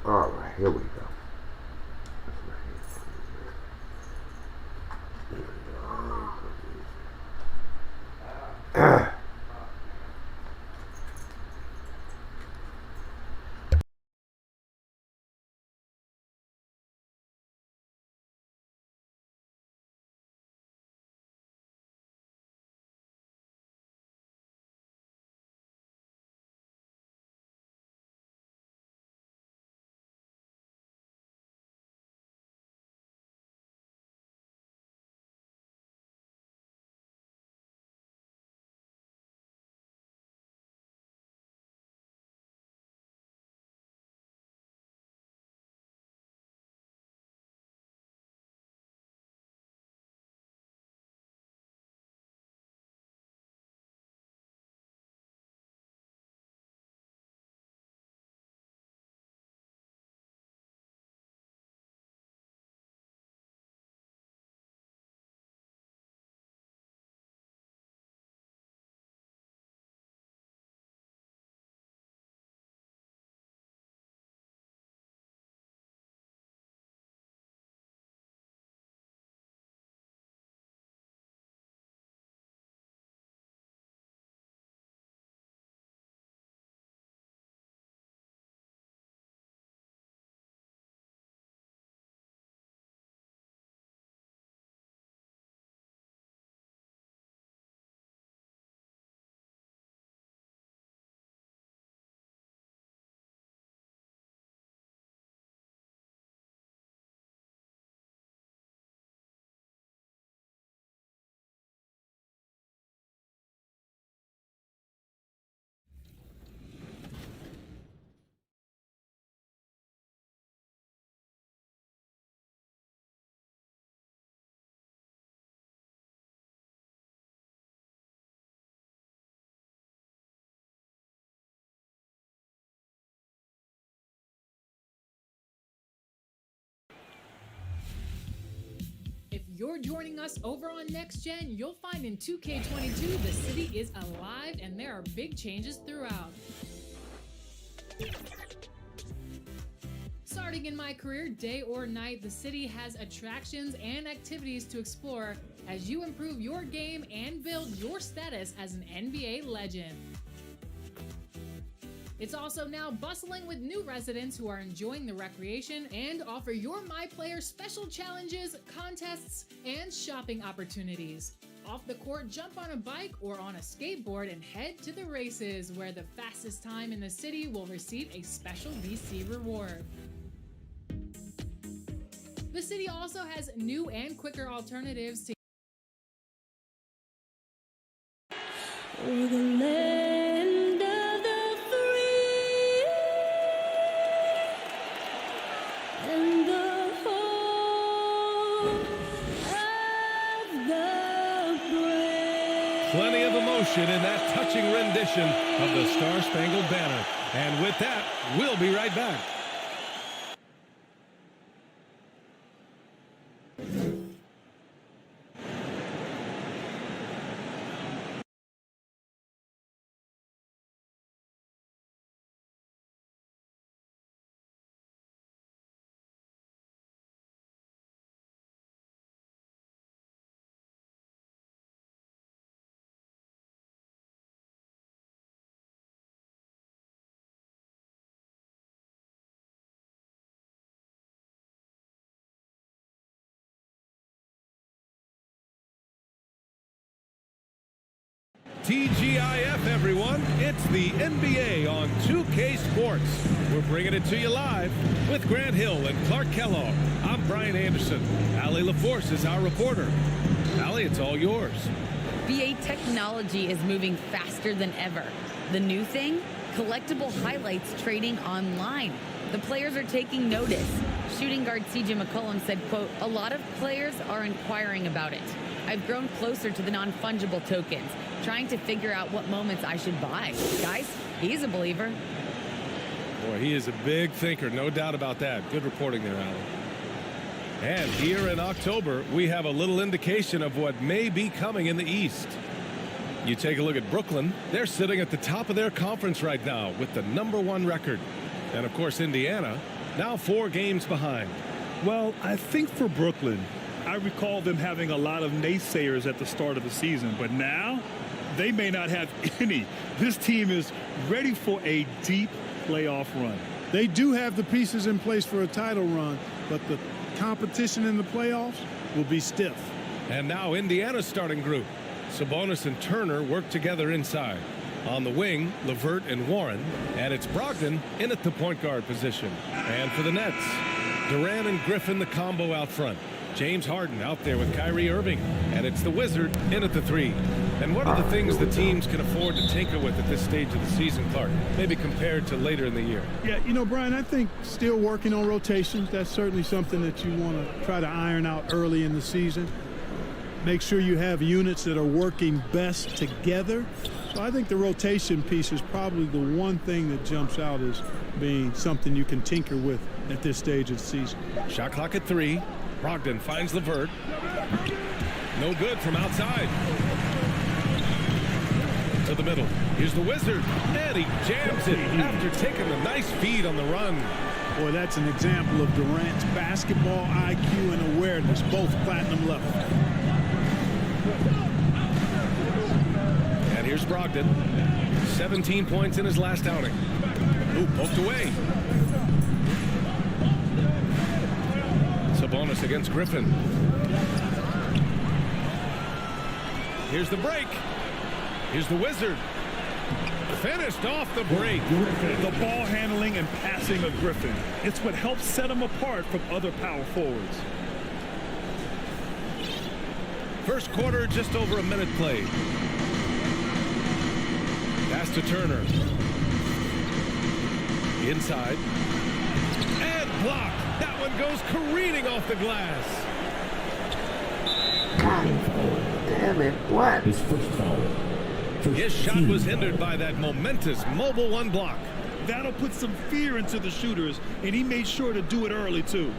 Alright, here we go. If you're joining us over on Next Gen, you'll find in 2K22 the city is alive and there are big changes throughout. Starting in my career, day or night, the city has attractions and activities to explore as you improve your game and build your status as an NBA legend. It's also now bustling with new residents who are enjoying the recreation and offer your MyPlayer special challenges, contests, and shopping opportunities. Off the court, jump on a bike or on a skateboard and head to the races, where the fastest time in the city will receive a special VC reward. The city also has new and quicker alternatives to Plenty of emotion in that touching rendition of the Star-Spangled Banner. And with that, we'll be right back. TGIF, everyone. It's the NBA on 2K Sports. We're bringing it to you live with Grant Hill and Clark Kellogg. I'm Brian Anderson. Allie LaForce is our reporter. Allie, it's all yours. BA technology is moving faster than ever. The new thing? Collectible highlights trading online. The players are taking notice. Shooting guard CJ McCollum said, quote, "A lot of players are inquiring about it. I've grown closer to the non-fungible tokens, trying to figure out what moments I should buy." Guys, he's a believer. Boy, he is a big thinker, no doubt about that. Good reporting there, Allie. And here in October, we have a little indication of what may be coming in the East. You take a look at Brooklyn. They're sitting at the top of their conference right now with the #1 record. And, of course, Indiana, now 4 games behind. Well, I think for Brooklyn, I recall them having a lot of naysayers at the start of the season. But now, they may not have any. This team is ready for a deep playoff run. They do have the pieces in place for a title run, but the competition in the playoffs will be stiff. And now Indiana's starting group. Sabonis and Turner work together inside. On the wing, LeVert and Warren. And it's Brogdon in at the point guard position. And for the Nets, Durant and Griffin, the combo out front. James Harden out there with Kyrie Irving. And it's the Wizard in at the 3. And what are the things the teams can afford to tinker with at this stage of the season, Clark? Maybe compared to later in the year. Yeah, you know, Brian, I think still working on rotations. That's certainly something that you want to try to iron out early in the season. Make sure you have units that are working best together. So I think the rotation piece is probably the one thing that jumps out as being something you can tinker with at this stage of the season. Shot clock at 3. Brogdon finds LeVert. No good from outside. To the middle. Here's the Wizard. And he jams it after taking a nice feed on the run. Boy, that's an example of Durant's basketball IQ and awareness, both platinum level. And here's Brogdon. 17 points in his last outing. Ooh, poked away. Sabonis against Griffin. Here's the break. Here's the Wizard. Finished off the break. The ball handling and passing of Griffin. It's what helps set him apart from other power forwards. First quarter, just over a minute played. Pass to Turner. Inside. And blocked. That one goes careening off the glass. God damn it, what? His first foul. His shot was hindered by that momentous mobile 1 block. That'll put some fear into the shooters, and he made sure to do it early, too.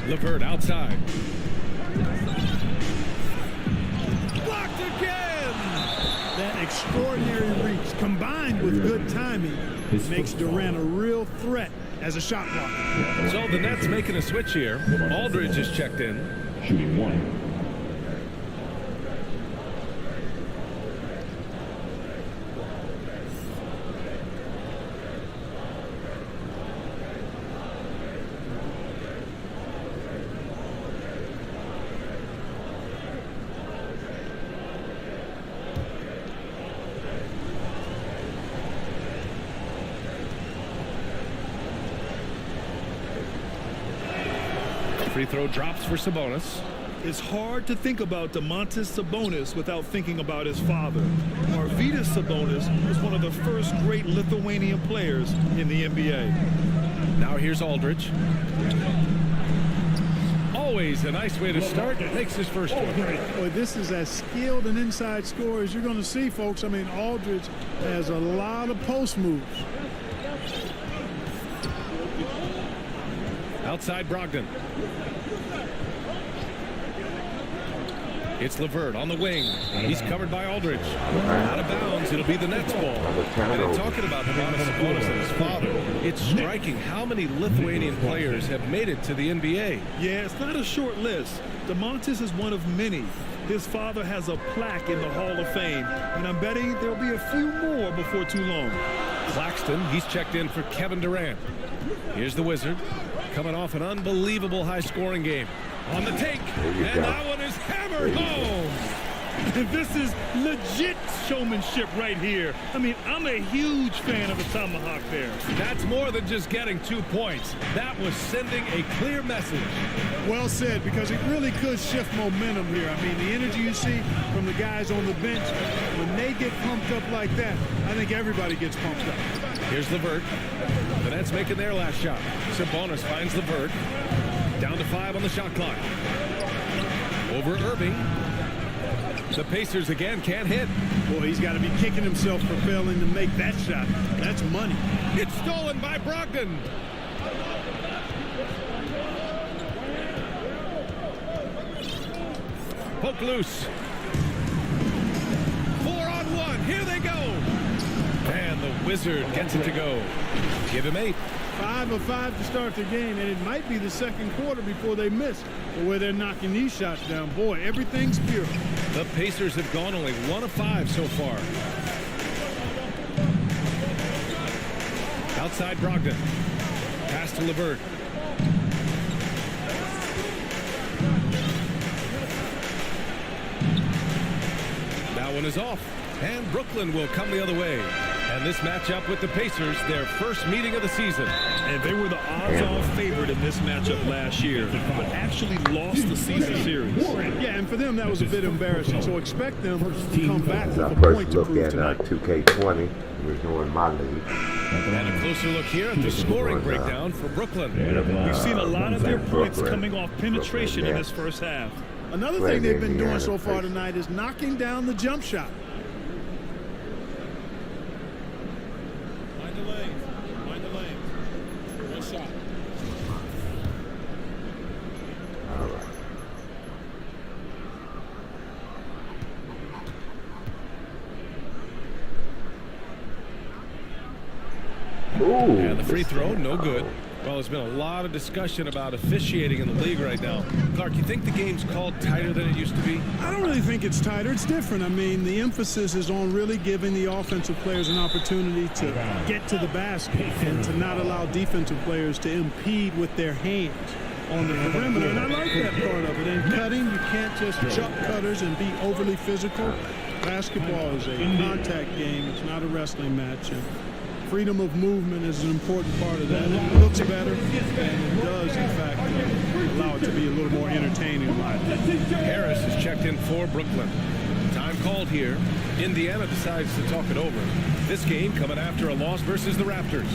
LeVert outside. Blocked again! That extraordinary reach combined with good timing makes Durant a real threat as a shot blocker. So the Nets making a switch here. Aldridge is checked in. Shooting 1. Free throw drops for Sabonis. It's hard to think about Domantas Sabonis without thinking about his father. Arvydas Sabonis was one of the first great Lithuanian players in the NBA. Now here's Aldridge. Always a nice way to start. Makes his first one. Boy, this is as skilled an inside scorer as you're going to see, folks. I mean, Aldridge has a lot of post moves. Outside Brogdon. It's LeVert on the wing. He's covered by Aldridge. Out of bounds. It'll be the Nets ball. And in talking about Sabonis and his father, it's striking how many Lithuanian players have made it to the NBA. Yeah, it's not a short list. Domantas is one of many. His father has a plaque in the Hall of Fame, and I'm betting there'll be a few more before too long. Claxton, he's checked in for Kevin Durant. Here's the Wizard, coming off an unbelievable high-scoring game. On the take, and that one is hammered home. This is legit showmanship right here. I mean, I'm a huge fan of the tomahawk there. That's more than just getting 2 points. That was sending a clear message. Well said, because it really could shift momentum here. I mean, the energy you see from the guys on the bench, when they get pumped up like that, I think everybody gets pumped up. Here's LeVert. The Nets making their last shot. Sabonis finds LeVert. Down to 5 on the shot clock. Over Irving. The Pacers again can't hit. Boy, he's got to be kicking himself for failing to make that shot. That's money. It's stolen by Brogdon. Poke loose. 4-on-1. Here they go. And the Wizard gets it to go. Give him 8. 5 of 5 to start the game, and it might be the second quarter before they miss. The way they're knocking these shots down, boy, everything's pure. The Pacers have gone only 1 of 5 so far. Outside Brogdon. Pass to LeVert. That one is off. And Brooklyn will come the other way. And this matchup with the Pacers, their first meeting of the season. And they were the odds-on favorite in this matchup last year, but actually lost the season series. Yeah, and for them, that was a bit embarrassing. So expect them to come back with Our a point first to look prove at tonight. 2K20. We're doing my league. And a closer look here at the scoring breakdown for Brooklyn. We've seen a lot of their points coming off penetration in this first half. Another thing they've been doing so far tonight is knocking down the jump shot. Mind the lane. Mind the lane. One shot. All right. Ooh, And the free throw, no good. Well, there's been a lot of discussion about officiating in the league right now. Clark, you think the game's called tighter than it used to be? I don't really think it's tighter. It's different. I mean, the emphasis is on really giving the offensive players an opportunity to get to the basket and to not allow defensive players to impede with their hands on the perimeter. And I like that part of it. And cutting, you can't just chuck cutters and be overly physical. Basketball is a contact game. It's not a wrestling match. And freedom of movement is an important part of that. It looks better, and it does, in fact, allow it to be a little more entertaining. Harris is checked in for Brooklyn. Time called here. Indiana decides to talk it over. This game coming after a loss versus the Raptors.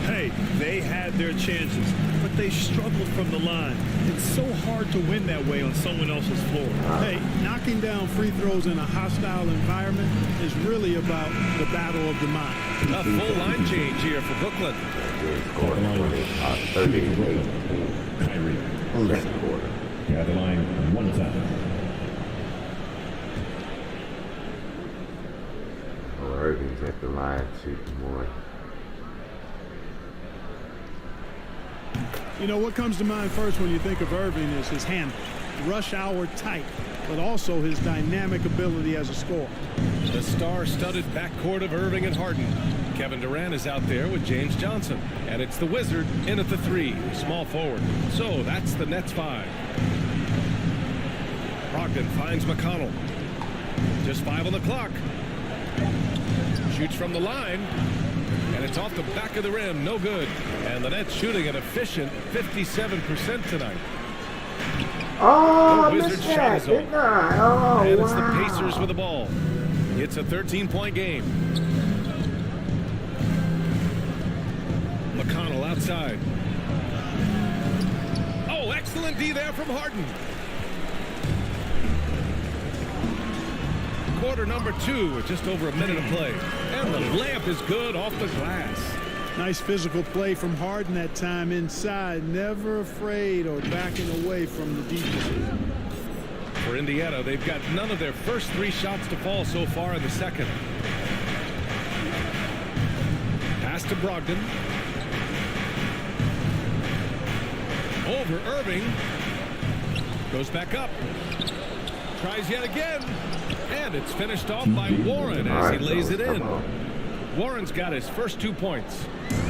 Hey, they had their chances, but they struggled from the line. It's so hard to win that way on someone else's floor. Hey, knocking down free throws in a hostile environment is really about the battle of the mind. A full line change here for Brooklyn. scoring 38-18. Kyrie. Second quarter. You're at the line, 1 time. Oh, Irving's at the line shooting more. You know, what comes to mind first when you think of Irving is his handle. Rush hour tight, but also his dynamic ability as a scorer. The star-studded backcourt of Irving and Harden. Kevin Durant is out there with James Johnson. And it's the Wizard in at the 3, small forward. So that's the Nets 5. Brogdon finds McConnell. Just 5 on the clock. Shoots from the line. And it's off the back of the rim, no good. And the Nets shooting an efficient 57% tonight. Oh, The I Wizards missed shot that, is on. didn't I? Oh, And wow. it's the Pacers with the ball. It's a 13-point game. McConnell outside. Oh, excellent D there from Harden. Quarter number 2 with just over a minute of play. And the layup is good off the glass. Nice physical play from Harden that time inside. Never afraid or backing away from the defense. For Indiana, they've got none of their first 3 shots to fall so far in the second. Pass to Brogdon. Over Irving. Goes back up. Tries yet again. And it's finished off by Warren as he lays it in. Warren's got his first 2 points.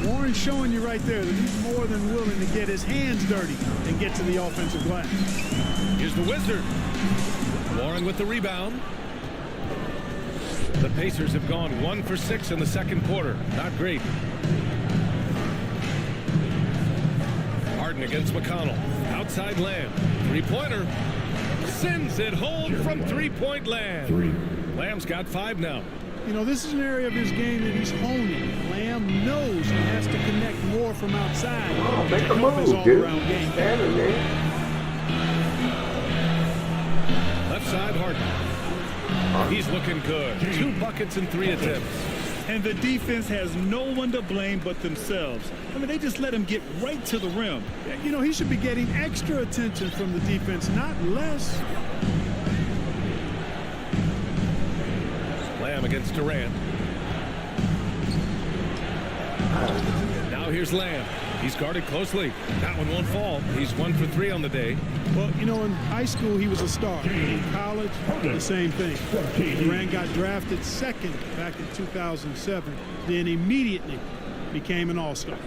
Warren's showing you right there that he's more than willing to get his hands dirty and get to the offensive glass. Here's the Wizard. Warren with the rebound. The Pacers have gone 1 for 6 in the second quarter. Not great. Harden against McConnell. Outside Lamb. 3-pointer. Sends it home from 3-point land. Lamb's got 5 now. You know, this is an area of his game that he's honing. Lamb knows he has to connect more from outside Oh, to make a help his move, dude. all-around game. Standing there. Left side, Harden. He's looking good. 2 buckets in 3 attempts. And the defense has no one to blame but themselves. I mean, they just let him get right to the rim. You know, he should be getting extra attention from the defense, not less. Lamb against Durant. Now here's Lamb. He's guarded closely. That one won't fall. He's 1 for 3 on the day. Well, you know, in high school, he was a star. In college, the same thing. Durant got drafted second back in 2007, then immediately became an all-star.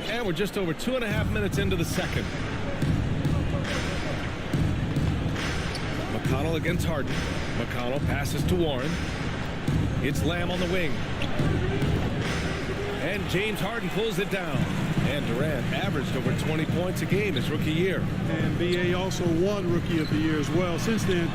And we're just over 2.5 minutes into the second. McConnell against Harden. McConnell passes to Warren. It's Lamb on the wing. And James Harden pulls it down. And Durant averaged over 20 points a game his rookie year. And B.A. also won Rookie of the Year as well. Since then,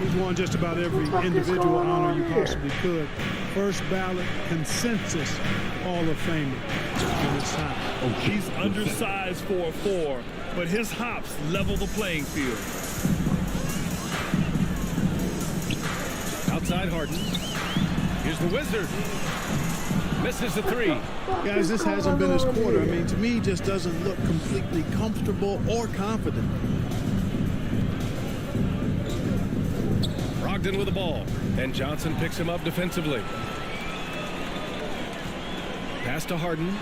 he's won just about every individual honor you possibly could. First ballot consensus Hall of Famer in his time. He's undersized for a 4, but his hops level the playing field. Outside Harden. Here's the Wizard. Misses the 3. Guys, this hasn't been his quarter. I mean, to me, he just doesn't look completely comfortable or confident. Brogdon with the ball. And Johnson picks him up defensively. Pass to Harden.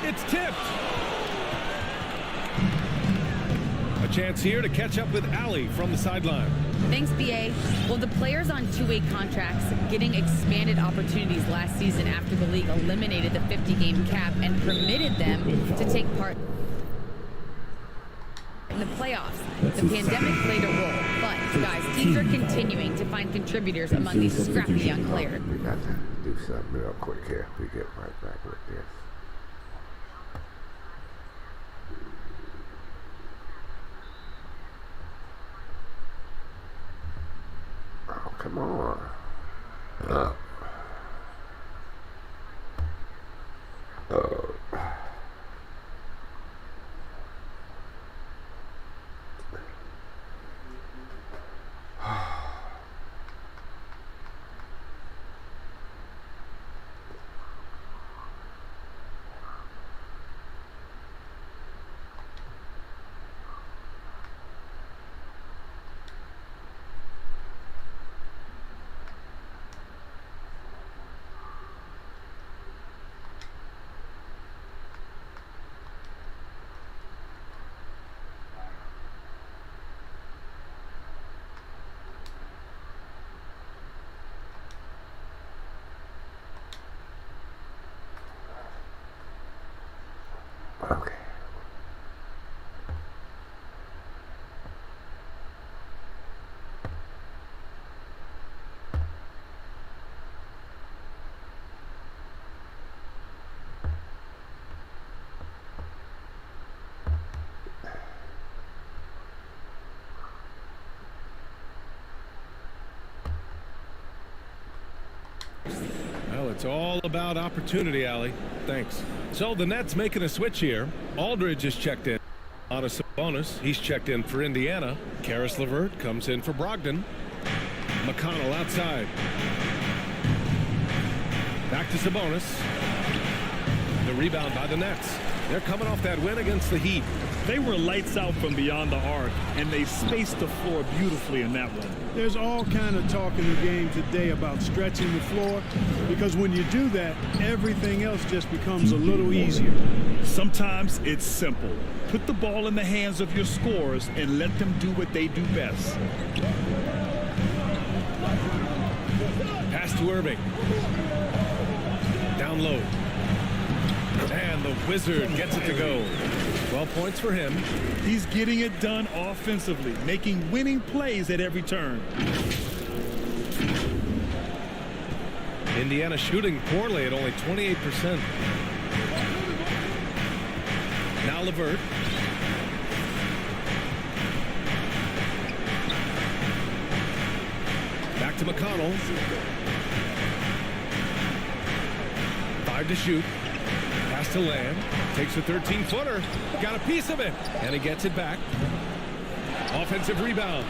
It's tipped. A chance here to catch up with Allie from the sideline. Thanks, BA. Well, the players on two-way contracts getting expanded opportunities last season after the league eliminated the 50-game cap and permitted them to take part in the playoffs. The pandemic played a role, but, guys, teams are continuing to find contributors among these scrappy young players. We got to do something real quick here. We get right back with this. Oh, come on. Oh. Okay. Well, it's all about opportunity, Allie. Thanks. So the Nets making a switch here. Aldridge is checked in. On a Sabonis, he's checked in for Indiana. Karis LeVert comes in for Brogdon. McConnell outside. Back to Sabonis. The rebound by the Nets. They're coming off that win against the Heat. They were lights out from beyond the arc, and they spaced the floor beautifully in that one. There's all kind of talk in the game today about stretching the floor, because when you do that, everything else just becomes a little easier. Sometimes it's simple. Put the ball in the hands of your scorers and let them do what they do best. Pass to Irving. Down low. And the Wizard gets it to go. 12 points for him. He's getting it done offensively, making winning plays at every turn. Indiana shooting poorly at only 28%. Now LeVert. Back to to McConnell. 5 to shoot. Pass to Lamb. Takes a 13-footer. Got a piece of it. And he gets it back. Offensive rebound.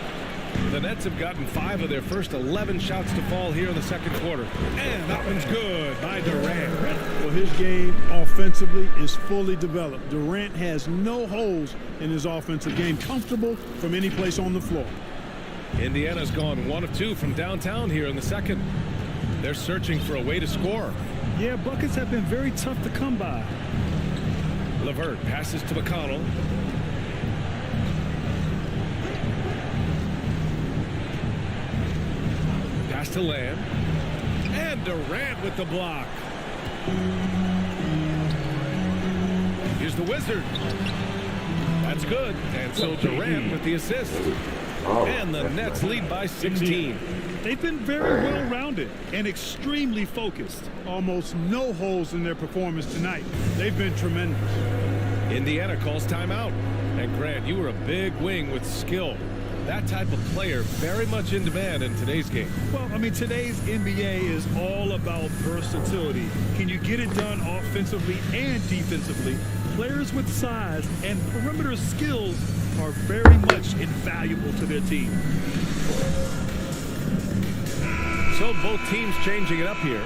The Nets have gotten 5 of their first 11 shots to fall here in the second quarter. And that one's good by Durant. Well, his game offensively is fully developed. Durant has no holes in his offensive game. Comfortable from any place on the floor. Indiana's gone 1 of 2 from downtown here in the second. They're searching for a way to score. Yeah, buckets have been very tough to come by. LeVert passes to McConnell. Pass to Lamb. And Durant with the block. Here's the Wizard. That's good. And so Durant with the assist. And the Nets lead by 16. They've been very well-rounded and extremely focused. Almost no holes in their performance tonight. They've been tremendous. Indiana calls timeout. And Grant, you were a big wing with skill. That type of player very much in demand in today's game. Well, I mean, today's NBA is all about versatility. Can you get it done offensively and defensively? Players with size and perimeter skills are very much invaluable to their team. So both teams changing it up here.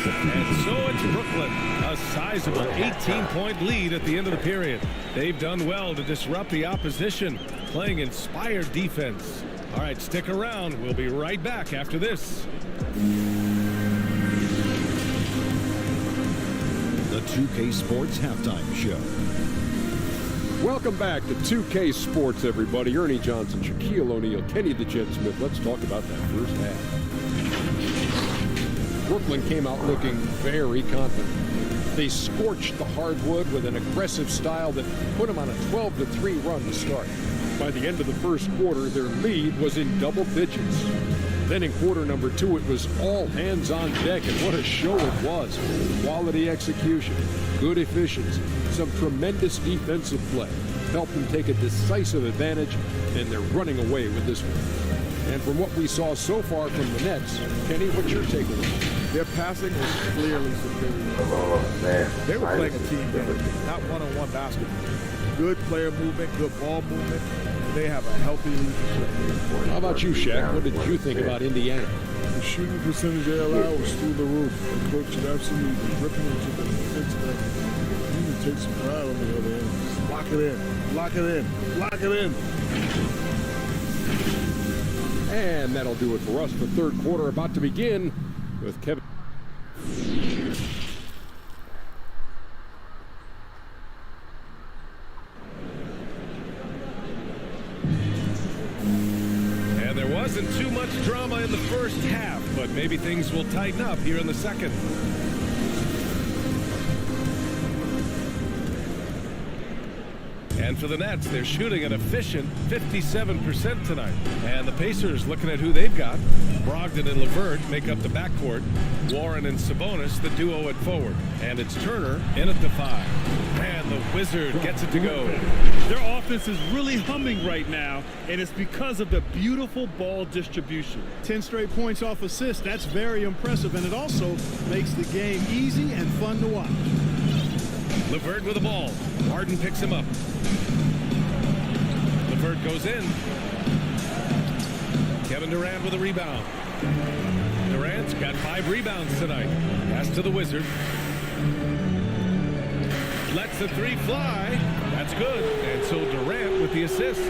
And so it's Brooklyn, a sizable 18-point lead at the end of the period. They've done well to disrupt the opposition, playing inspired defense. All right, stick around. We'll be right back after this. The 2K Sports Halftime Show. Welcome back to 2K Sports, everybody. Ernie Johnson, Shaquille O'Neal, Kenny the Jet Smith. Let's talk about that first half. Brooklyn came out looking very confident. They scorched the hardwood with an aggressive style that put them on a 12-3 run to start. By the end of the first quarter, their lead was in double digits. Then in quarter number 2, it was all hands on deck, and what a show it was. Quality execution, good efficiency, some tremendous defensive play helped them take a decisive advantage, and they're running away with this one. And from what we saw so far from the Nets, Kenny, what's your takeaway? Their passing was clearly superior. They were playing a team game, not one-on-one basketball. Good player movement, good ball movement. They have a healthy leadership. How about you, Shaq? What did you think about Indiana? The shooting percentage they allowed was through the roof. The coach should absolutely ripping into the defensive. You need to take some pride on the other end. Just lock it in. Lock it in. Lock it in. And that'll do it for us. The third quarter about to begin with Kevin. And there wasn't too much drama in the first half, but maybe things will tighten up here in the second. And for the Nets, they're shooting an efficient 57% tonight. And the Pacers, looking at who they've got, Brogdon and LeVert make up the backcourt. Warren and Sabonis, the duo at forward. And it's Turner in at the 5. And the Wizard gets it to go. Their offense is really humming right now, and it's because of the beautiful ball distribution. 10 straight points off assists. That's very impressive, and it also makes the game easy and fun to watch. LeVert with the ball. Harden picks him up. LeVert goes in. Kevin Durant with a rebound. Durant's got 5 rebounds tonight. Pass to the Wizard. Lets the 3 fly. That's good. And so Durant with the assist.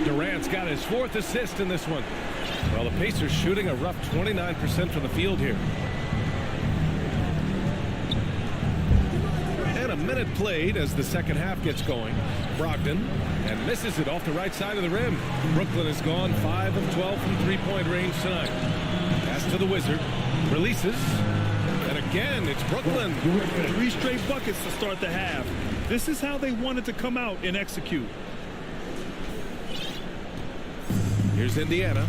Durant's got his 4th assist in this one. Well, the Pacers shooting a rough 29% from the field here. A minute played as the second half gets going. Brogdon and misses it off the right side of the rim. Brooklyn has gone 5 of 12 from three-point range tonight. Pass to the Wizard. Releases. And again, it's Brooklyn. 3 straight buckets to start the half. This is how they wanted to come out and execute. Here's Indiana.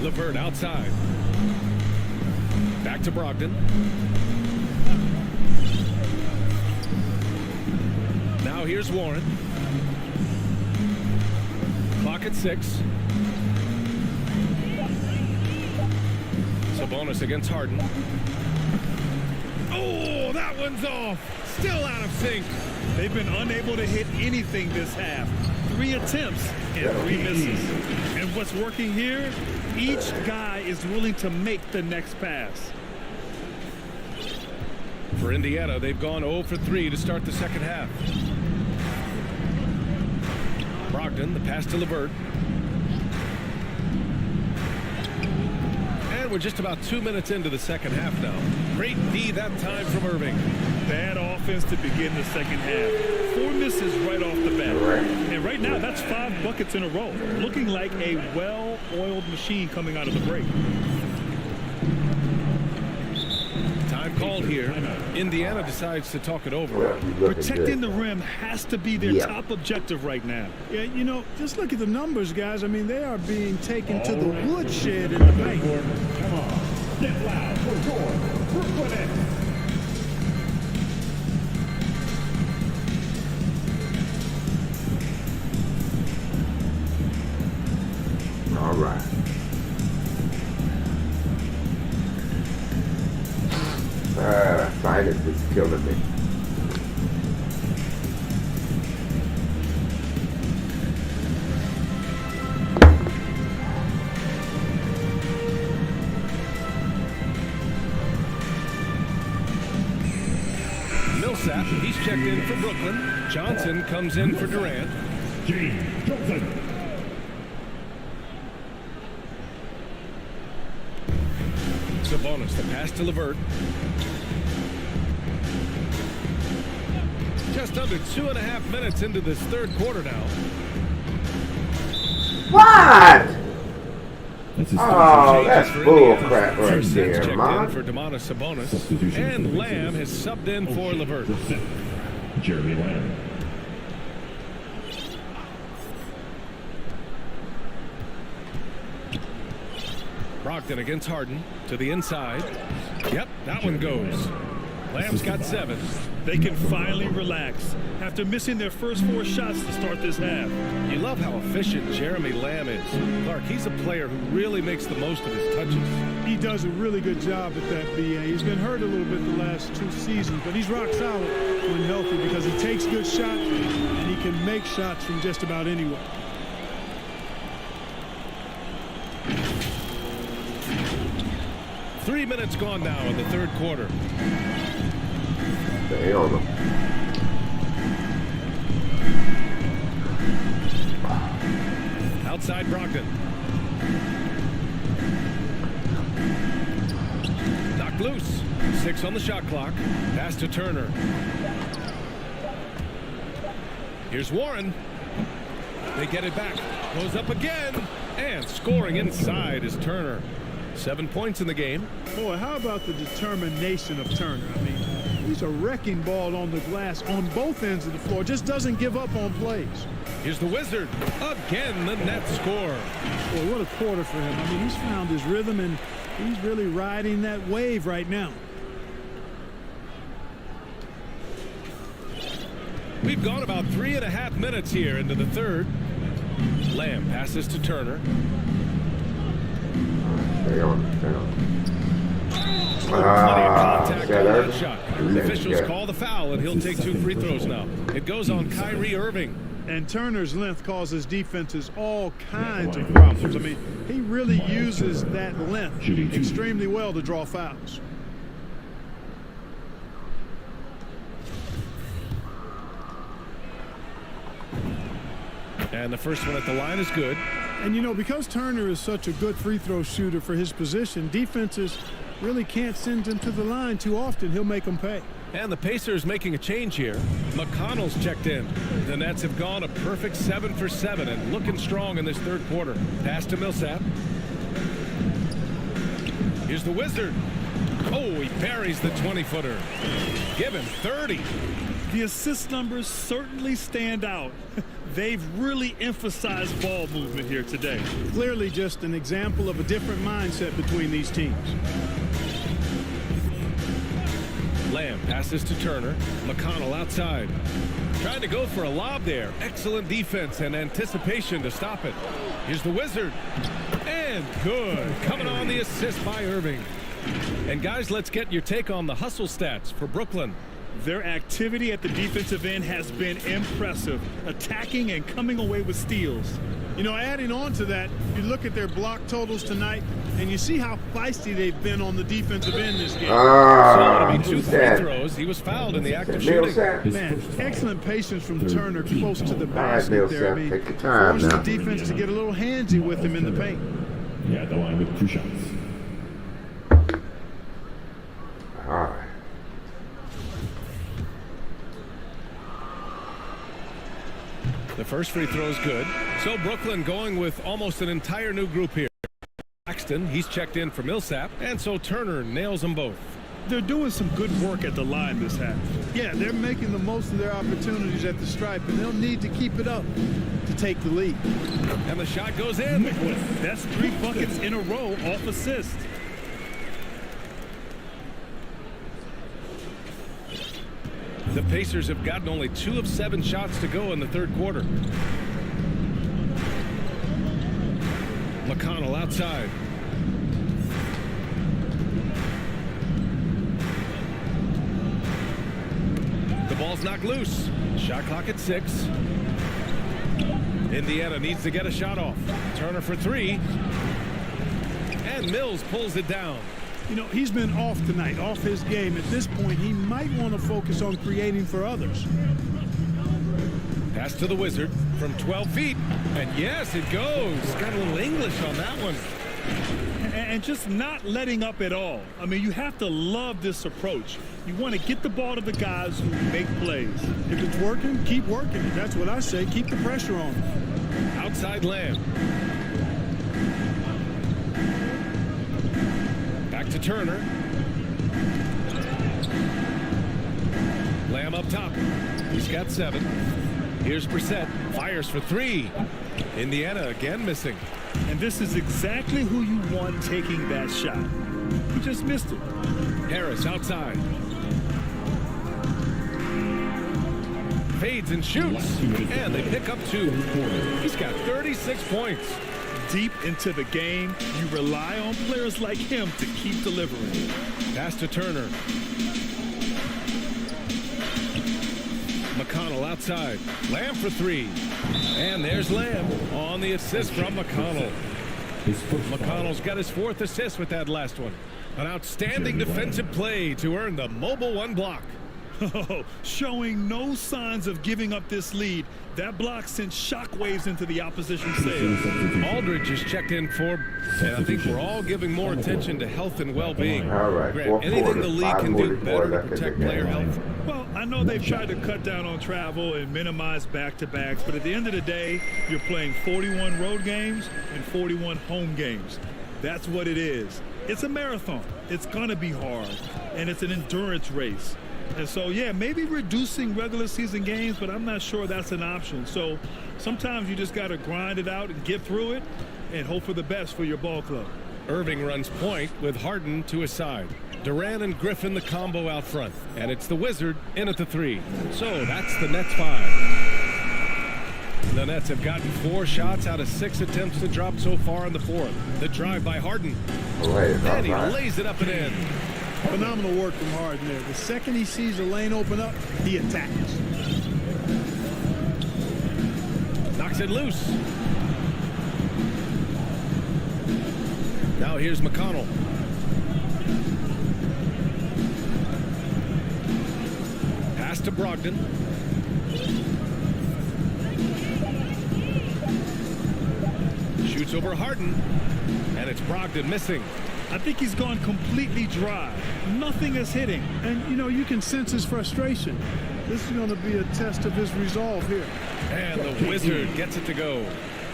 LeVert outside. Back to Brogdon. Now here's Warren. Clock at 6. Sabonis against Harden. Oh, that one's off. Still out of sync. They've been unable to hit anything this half. 3 attempts and 3 misses. And what's working here? Each guy is willing to make the next pass. For Indiana, they've gone 0 for 3 to start the second half. Brogdon, the pass to LeVert. And we're just about 2 minutes into the second half now. Great D that time from Irving. Bad offense to begin the second half. 4 misses right off the bat. And right now, that's 5 buckets in a row. Looking like a well-oiled machine coming out of the break. Time called here. Indiana decides to talk it over. Protecting the rim has to be their top objective right now. Yeah, you know, just look at the numbers, guys. I mean, they are being taken to the woodshed in the paint. Come on. Get loud for your Brooklyn. All right. Silence is killing me. Millsap, he's checked in for Brooklyn. Johnson comes in for Durant. James Johnson. Sabonis, the pass to LeVert. Just under 2.5 minutes into this third quarter now. What? Oh, that's bull crap right Checked there, in man. for Domantas Sabonis. And Lamb has subbed in for LeVert. Jeremy Lamb. Brogdon against Harden to the inside. Yep, that one goes. Lamb's got 7. They can finally relax after missing their first 4 shots to start this half. You love how efficient Jeremy Lamb is. Clark, he's a player who really makes the most of his touches. He does a really good job at that, B.A. He's been hurt a little bit the last 2 seasons, but he's rock solid when healthy because he takes good shots and he can make shots from just about anywhere. Three minutes gone now in the third quarter. Damn. Outside Brogdon. Knocked loose. 6 on the shot clock. Pass to Turner. Here's Warren. They get it back. Goes up again. And scoring inside is Turner. 7 points in the game. Boy, how about the determination of Turner? I mean, he's a wrecking ball on the glass on both ends of the floor. Just doesn't give up on plays. Here's the Wizard. Again, the net score. Boy, what a quarter for him. I mean, he's found his rhythm, and he's really riding that wave right now. We've gone about 3.5 minutes here into the third. Lamb passes to Turner. Stay on. Plenty of contact on that that shot. The officials call the foul, and he'll take 2 free throws now. It goes on Kyrie Irving. And Turner's length causes defenses all kinds of problems. I mean, he really uses that length extremely well to draw fouls. And the first one at the line is good. And, you know, because Turner is such a good free throw shooter for his position, defenses really can't send him to the line too often. He'll make them pay. And the Pacers making a change here. McConnell's checked in. The Nets have gone a perfect 7 for 7 and looking strong in this third quarter. Pass to Millsap. Here's the Wizard. Oh, he buries the 20-footer. Give him 30. The assist numbers certainly stand out. They've really emphasized ball movement here today. Clearly just an example of a different mindset between these teams. Lamb passes to Turner. McConnell outside. Trying to go for a lob there. Excellent defense and anticipation to stop it. Here's the Wizard. And good. Coming on the assist by Irving. And guys, let's get your take on the hustle stats for Brooklyn. Their activity at the defensive end has been impressive, attacking and coming away with steals. You know, adding on to that, you look at their block totals tonight, and you see how feisty they've been on the defensive end this game. So it'll be 2 free throws. He was fouled in the act of shooting. Man, excellent patience from Turner close to the basket there. I mean, take your time forced now. the defense to get a little handsy with him in the paint. Yeah, the line with 2 shots. All right. The first free throw is good. So Brooklyn going with almost an entire new group here. Paxton, he's checked in for Millsap, and so Turner nails them both. They're doing some good work at the line this half. Yeah, they're making the most of their opportunities at the stripe, and they'll need to keep it up to take the lead. And the shot goes in. That's 3 buckets in a row off assist. The Pacers have gotten only 2 of 7 shots to go in the third quarter. McConnell outside. The ball's knocked loose. Shot clock at 6. Indiana needs to get a shot off. Turner for 3. And Mills pulls it down. You know, he's been off tonight, off his game. At this point, he might want to focus on creating for others. Pass to the Wizard from 12 feet. And yes, it goes. Got a little English on that one. And just not letting up at all. I mean, you have to love this approach. You want to get the ball to the guys who make plays. If it's working, keep working. That's what I say. Keep the pressure on. Outside Lamb. Back to Turner. Lamb up top. He's got 7. Here's Brissett. Fires for 3. Indiana again missing. And this is exactly who you want taking that shot. He just missed it. Harris outside. Fades and shoots. And they pick up 2. He's got 36 points. Deep into the game, you rely on players like him to keep delivering. Pass to Turner. McConnell outside. Lamb for 3. And there's Lamb on the assist from McConnell. McConnell's got his 4th assist with that last one. An outstanding defensive play to earn the mobile 1 block. Showing no signs of giving up this lead. That block sent shockwaves into the opposition sail. Aldridge is checked in for, and I think we're all giving more attention to health and well-being. All right. Grant, anything the league can do better to protect player health? Well, I know they've tried to cut down on travel and minimize back-to-backs, but at the end of the day, you're playing 41 road games and 41 home games. That's what it is. It's a marathon. It's going to be hard, and it's an endurance race. And so, yeah, maybe reducing regular season games, but I'm not sure that's an option. So sometimes you just got to grind it out and get through it and hope for the best for your ball club. Irving runs point with Harden to his side. Durant and Griffin the combo out front. And it's the Wizard in at the 3. So that's the Nets 5. The Nets have gotten 4 shots out of 6 attempts to drop so far in the 4th. The drive by Harden. And he lays it up and in. Phenomenal work from Harden there. The second he sees a lane open up, he attacks. Knocks it loose. Now here's McConnell. Pass to Brogdon. Shoots over Harden. And it's Brogdon missing. I think he's gone completely dry. Nothing is hitting. And, you know, you can sense his frustration. This is going to be a test of his resolve here. And the Wizard gets it to go.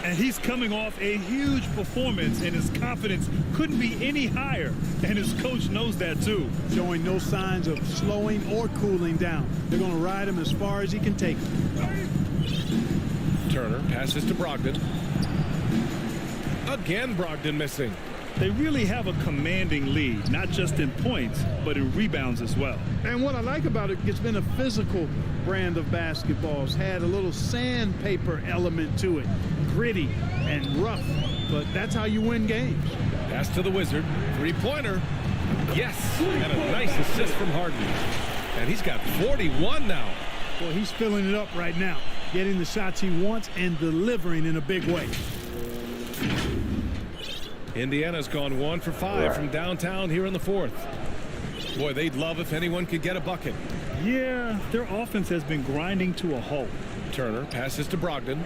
And he's coming off a huge performance, and his confidence couldn't be any higher. And his coach knows that, too. Showing no signs of slowing or cooling down. They're going to ride him as far as he can take him. Turner passes to Brogdon. Again, Brogdon missing. They really have a commanding lead, not just in points, but in rebounds as well. And what I like about it, it's been a physical brand of basketball. It's had a little sandpaper element to it, gritty and rough, but that's how you win games. Pass to the Wizard. Three-pointer. Yes, and a nice assist from Harden. And he's got 41 now. Well, he's filling it up right now, getting the shots he wants and delivering in a big way. Indiana's gone 1 for 5 from downtown here in the fourth. Boy, they'd love if anyone could get a bucket. Yeah, their offense has been grinding to a halt. Turner passes to Brogdon.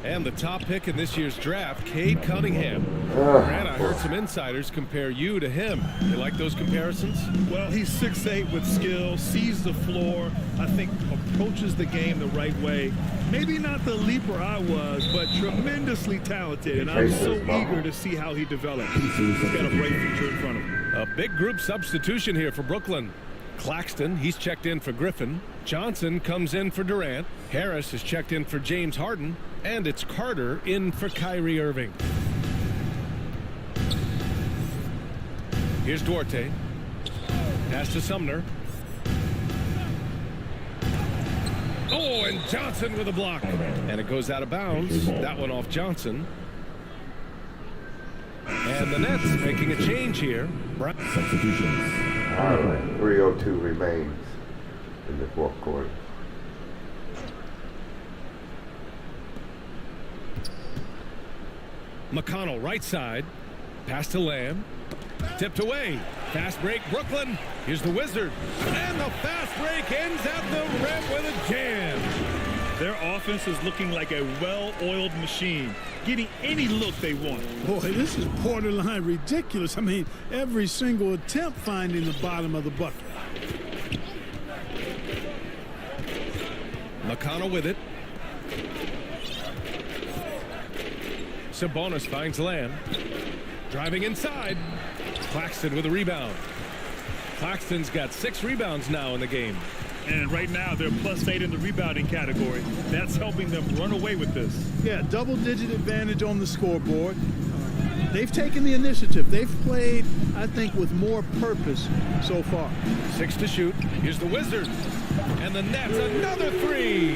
And the top pick in this year's draft, Cade Cunningham. Grant, I heard some insiders compare you to him. You like those comparisons? Well, he's 6'8" with skill, sees the floor, I think approaches the game the right way. Maybe not the leaper I was, but tremendously talented, and I'm so eager to see how he develops. He's got a bright future in front of him. A big group substitution here for Brooklyn. Claxton, he's checked in for Griffin. Johnson comes in for Durant. Harris is checked in for James Harden. And it's Carter in for Kyrie Irving. Here's Duarte. Pass to Sumner. Oh, and Johnson with a block. And it goes out of bounds. That one off Johnson. And the Nets making a change here. Substitutions. All right, 3:02 remains in the fourth quarter. McConnell right side. Pass to Lamb. Tipped away. Fast break Brooklyn. Here's the Wizard. And the fast break ends at the rim with a jam. Their offense is looking like a well-oiled machine, getting any look they want. Boy, this is borderline ridiculous. I mean, every single attempt finding the bottom of the bucket. McConnell with it. Sabonis finds Lamb. Driving inside. Claxton with a rebound. Claxton's got 6 rebounds now in the game. And right now they're +8 in the rebounding category. That's helping them run away with this. Yeah, double-digit advantage on the scoreboard. They've taken the initiative. They've played, I think, with more purpose so far. 6 to shoot. Here's the Wizard. And the Nets, another 3.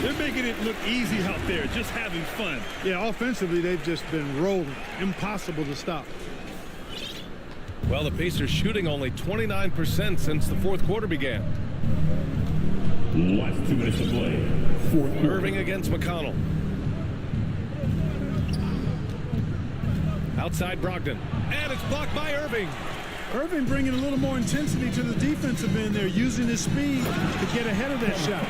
They're making it look easy out there, just having fun. Yeah, offensively, they've just been rolling. Impossible to stop. Well, the Pacers shooting only 29% since the fourth quarter began. Last 2 minutes to play. Irving against McConnell. Outside Brogdon. And it's blocked by Irving. Irving bringing a little more intensity to the defensive end there, using his speed to get ahead of that shot.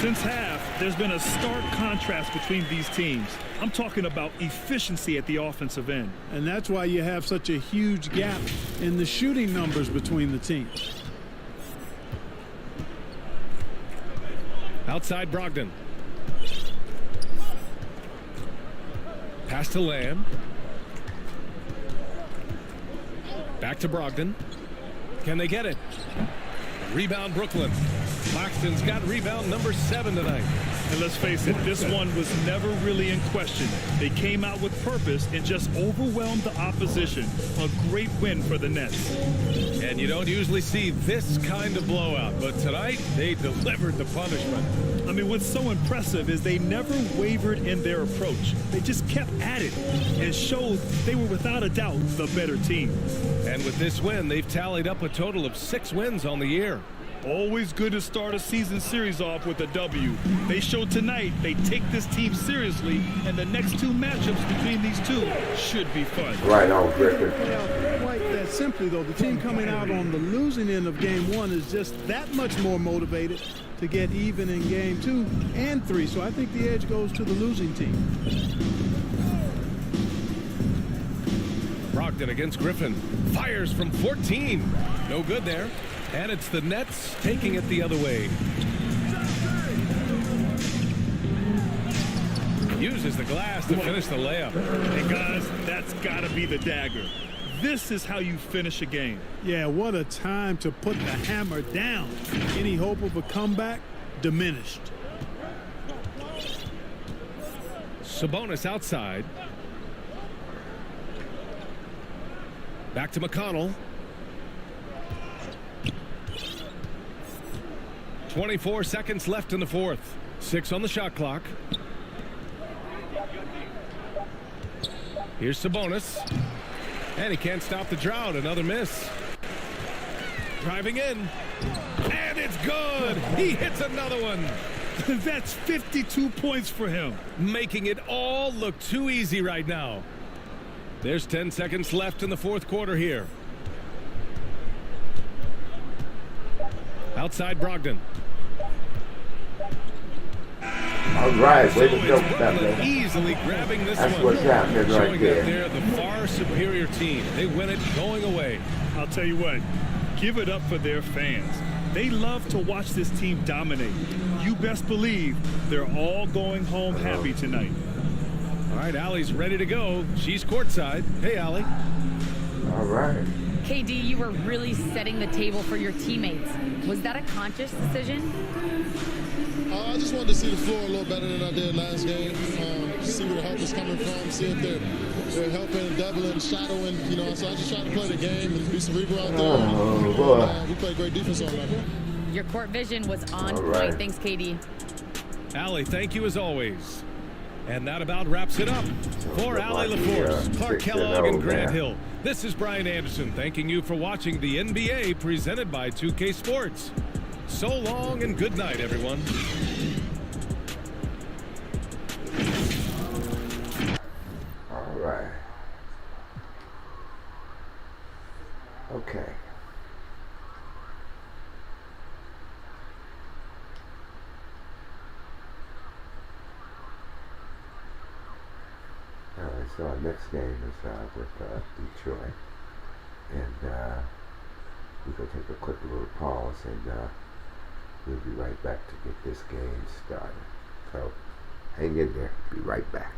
Since half, there's been a stark contrast between these teams. I'm talking about efficiency at the offensive end. And that's why you have such a huge gap in the shooting numbers between the teams. Outside Brogdon. Pass to Lamb. Back to Brogdon. Can they get it? Rebound Brooklyn. Claxton's got rebound number 7 tonight. And let's face it, this one was never really in question. They came out with purpose and just overwhelmed the opposition. A great win for the Nets. And you don't usually see this kind of blowout, but tonight they delivered the punishment. I mean, what's so impressive is they never wavered in their approach. They just kept at it and showed they were without a doubt the better team. And with this win, they've tallied up a total of 6 wins on the year. Always good to start a season series off with a W. They showed tonight they take this team seriously, and the next 2 matchups between these two should be fun. Right on, Griffin. Well, quite that simply, though, the team coming out on the losing end of game 1 is just that much more motivated to get even in game 2 and 3. So I think the edge goes to the losing team. Brogdon against Griffin. Fires from 14. No good there. And it's the Nets taking it the other way. Uses the glass to finish the layup. Hey, guys, that's got to be the dagger. This is how you finish a game. Yeah, what a time to put the hammer down. Any hope of a comeback diminished. Sabonis outside. Back to McConnell. 24 seconds left in the fourth. 6 on the shot clock. Here's Sabonis. And he can't stop the drought. Another miss. Driving in. And it's good. He hits another one. That's 52 points for him. Making it all look too easy right now. There's 10 seconds left in the fourth quarter here. Outside Brogdon. All right, way to So go, it's Brooklyn Stephen. easily grabbing this That's one. what's happening right Showing that there. they're the far superior team. They win it going away. I'll tell you what, give it up for their fans. They love to watch this team dominate. You best believe they're all going home happy tonight. All right, Allie's ready to go. She's courtside. Hey, Allie. All right. KD, you were really setting the table for your teammates. Was that a conscious decision? I just wanted to see the floor a little better than I did last game. See where the help is coming from. See if they're helping, doubling, shadowing. You know, so I just tried to play the game and be cerebral out there. Oh, boy. We played great defense on that. Your court vision was on All point. right. Thanks, KD. Allie, thank you as always. And that about wraps it up. For look Allie like LaForce, the, Clark 6-0 Kellogg, and Grant there. Hill, this is Brian Anderson thanking you for watching the NBA presented by 2K Sports. So long and good night, everyone. All right. Okay. All right, so our next game is with Detroit. And we're going to take a quick little pause and we'll be right back to get this game started. So hang in there. Be right back.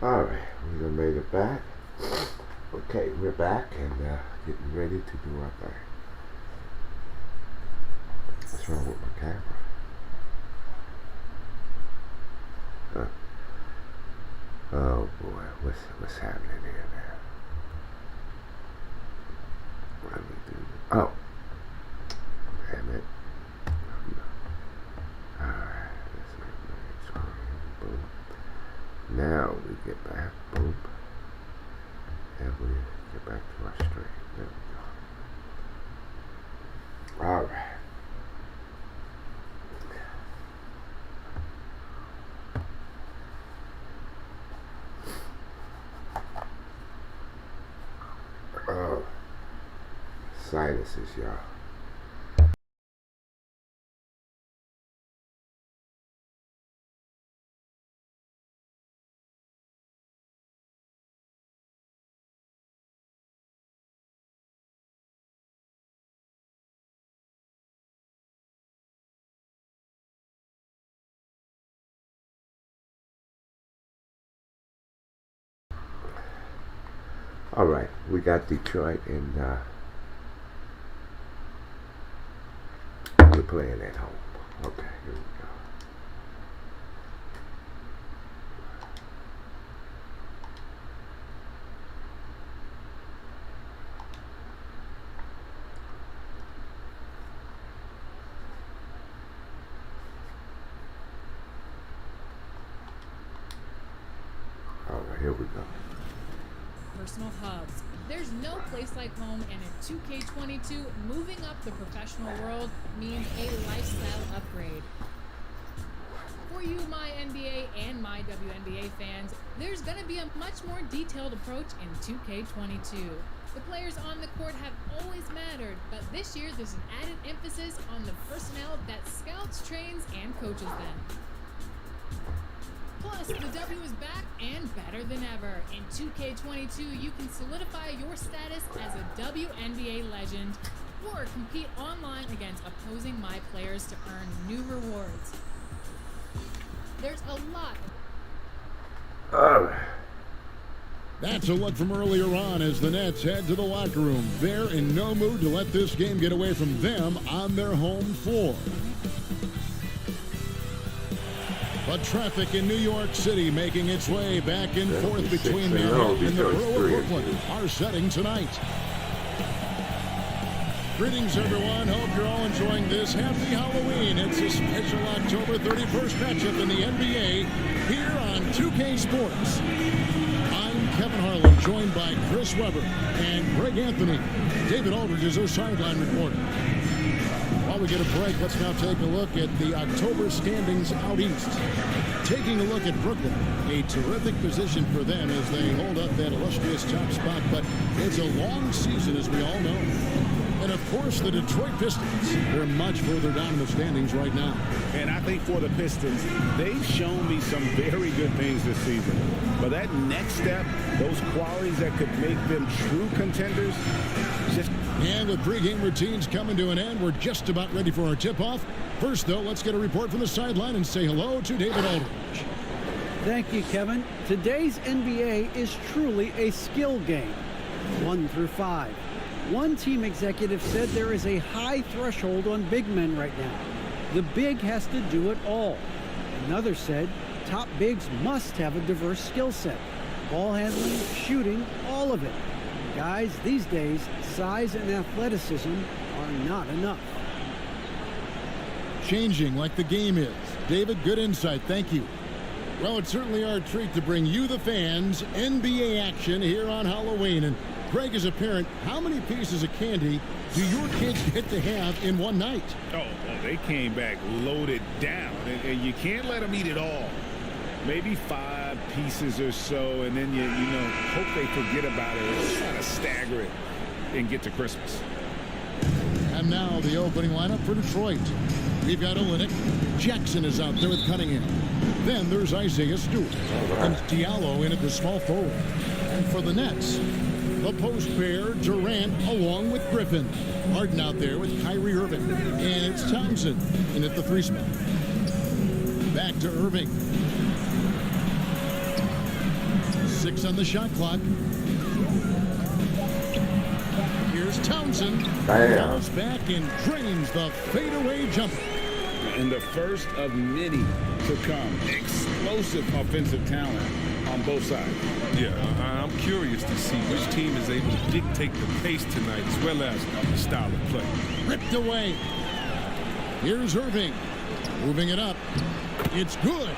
Alright, we done made it back. Okay, we're back and getting ready to do our thing. What's wrong with my camera? Huh. Oh boy, what's happening here now? Let me do this. Oh, damn it. Alright, let's make my screen. Boom. Now we get back. Boom. And we get back to our stream. There we go. Alright. Oh, sinuses, y'all. All right, we got Detroit, and we're playing at home. Okay, here we go. All right, here we go. Personal hubs. There's no place like home, and in 2K22, moving up the professional world means a lifestyle upgrade. For you, my NBA and my WNBA fans, there's going to be a much more detailed approach in 2K22. The players on the court have always mattered, but this year there's an added emphasis on the personnel that scouts, trains, and coaches them. Plus, the W is back and better than ever. In 2K22, you can solidify your status as a WNBA legend or compete online against opposing my players to earn new rewards. There's a lot. That's a look from earlier on as the Nets head to the locker room. They're in no mood to let this game get away from them on their home floor. But traffic in New York City making its way back and forth between Manhattan and the borough of Brooklyn are setting tonight. Greetings, everyone. Hope you're all enjoying this. Happy Halloween. It's a special October 31st matchup in the NBA here on 2K Sports. I'm Kevin Harlan, joined by Chris Webber and Greg Anthony. David Aldridge is our sideline reporter. While we get a break, let's now take a look at the October standings out east. Taking a look at Brooklyn, a terrific position for them as they hold up that illustrious top spot, but it's a long season, as we all know. And, of course, the Detroit Pistons, they're much further down in the standings right now. And I think for the Pistons, they've shown me some very good things this season. But that next step, those qualities that could make them true contenders, just... And with pregame routines coming to an end, we're just about ready for our tip-off. First, though, let's get a report from the sideline and say hello to David Aldridge. Thank you, Kevin. Today's NBA is truly a skill game, 1 through 5. One team executive said there is a high threshold on big men right now. The big has to do it all. Another said top bigs must have a diverse skill set. Ball handling, shooting, all of it. Guys, these days, size and athleticism are not enough. Changing like the game is. David, good insight. Thank you. Well, it's certainly our treat to bring you, the fans, NBA action here on Halloween. And Greg, as a parent, how many pieces of candy do your kids get to have in one night? Oh, they came back loaded down, and you can't let them eat it all. Maybe 5 pieces or so, and then you hope they forget about it. Just try to stagger it and get to Christmas. And now the opening lineup for Detroit. We've got Olynyk. Jackson is out there with Cunningham. Then there's Isaiah Stewart and Diallo in at the small forward. And for the Nets, the post pair, Durant along with Griffin. Harden out there with Kyrie Irving. And it's Thompson in at the 3 spot. Back to Irving. 6 on the shot clock. Here's Townsend. Falls back and drains the fadeaway jumper. And the first of many to come. Explosive offensive talent on both sides. Yeah, I'm curious to see which team is able to dictate the pace tonight as well as the style of play. Ripped away. Here's Irving. Moving it up. It's good.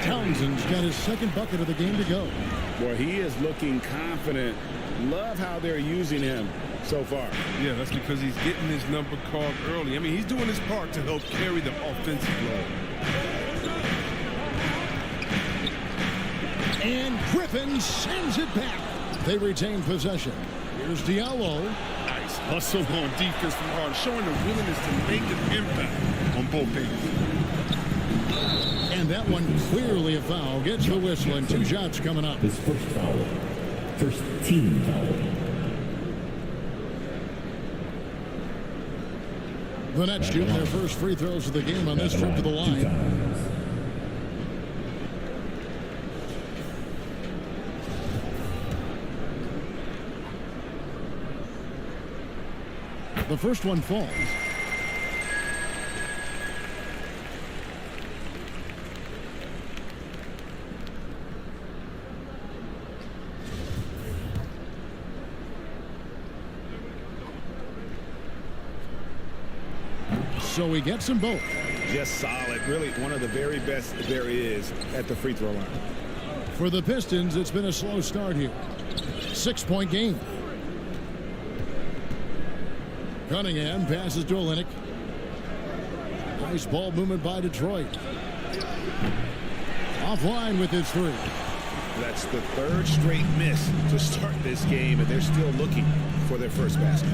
Townsend's got his second bucket of the game to go. Boy, he is looking confident. Love how they're using him so far. Yeah, that's because he's getting his number called early. I mean, he's doing his part to help carry the offensive load. And Griffin sends it back. They retain possession. Here's Diallo. Nice hustle on defense from Harden, showing the willingness to make an impact on both ends. And that one clearly a foul. Gets the whistle and 2 shots coming up. His first foul. First team foul. The Nets shooting their first free throws of the game on this trip to the line. The first one falls. So he gets them both. Just solid. Really one of the very best there is at the free throw line. For the Pistons, it's been a slow start here. 6-point game. Cunningham passes to Olynyk. Nice ball movement by Detroit. Offline with his 3. That's the 3rd straight miss to start this game, and they're still looking for their first basket.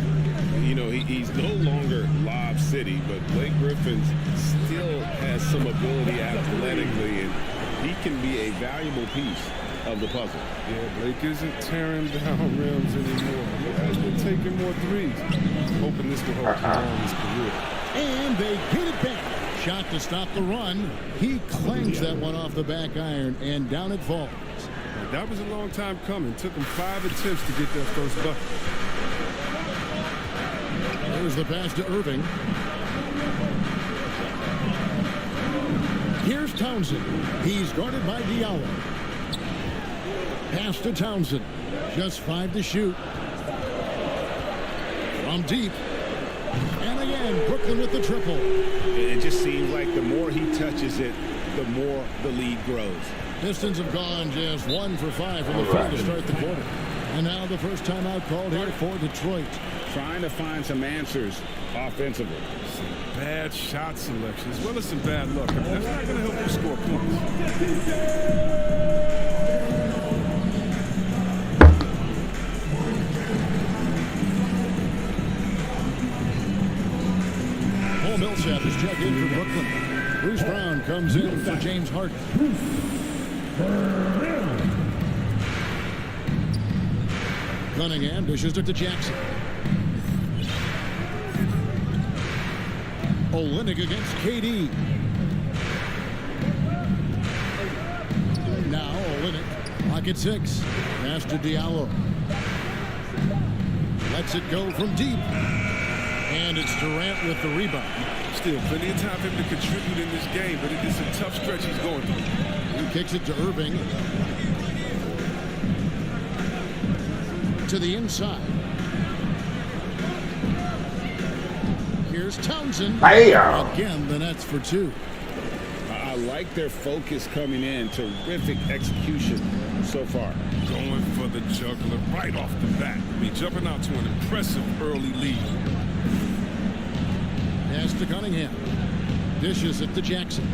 You know, he's no longer Lob City, but Blake Griffin still has some ability athletically, and he can be a valuable piece of the puzzle. Yeah, Blake isn't tearing down rims anymore. He has been taking more threes. Hoping this will help him on his career. And they get it back. Shot to stop the run. He clanks that one off the back iron, and down it falls. That was a long time coming. Took him 5 attempts to get that first bucket. There's the pass to Irving. Here's Townsend. He's guarded by Diallo. Pass to Townsend. Just 5 to shoot. From deep. And again, Brooklyn with the triple. It just seems like the more he touches it, the more the lead grows. Pistons have gone just 1 for 5 from the field to start the quarter. And now the first timeout called here for Detroit. Trying to find some answers offensively. Some bad shot selection as well as some bad luck. I mean, that's not going to help you score points. Paul Millsap is checked in for Brooklyn. Bruce Brown comes in for James Harden. Cunningham dishes it to Jackson. Olynyk against KD. Now Olynyk, pocket 6. Pass to Diallo. Lets it go from deep. And it's Durant with the rebound. Still plenty of time for him to contribute in this game, but it is a tough stretch he's going through. He kicks it to Irving. To the inside. Here's Townsend. Bam! Again, the Nets for 2. I like their focus coming in. Terrific execution so far. Going for the juggler right off the bat. I mean, jumping out to an impressive early lead. Pass to Cunningham. Dishes it to Jackson.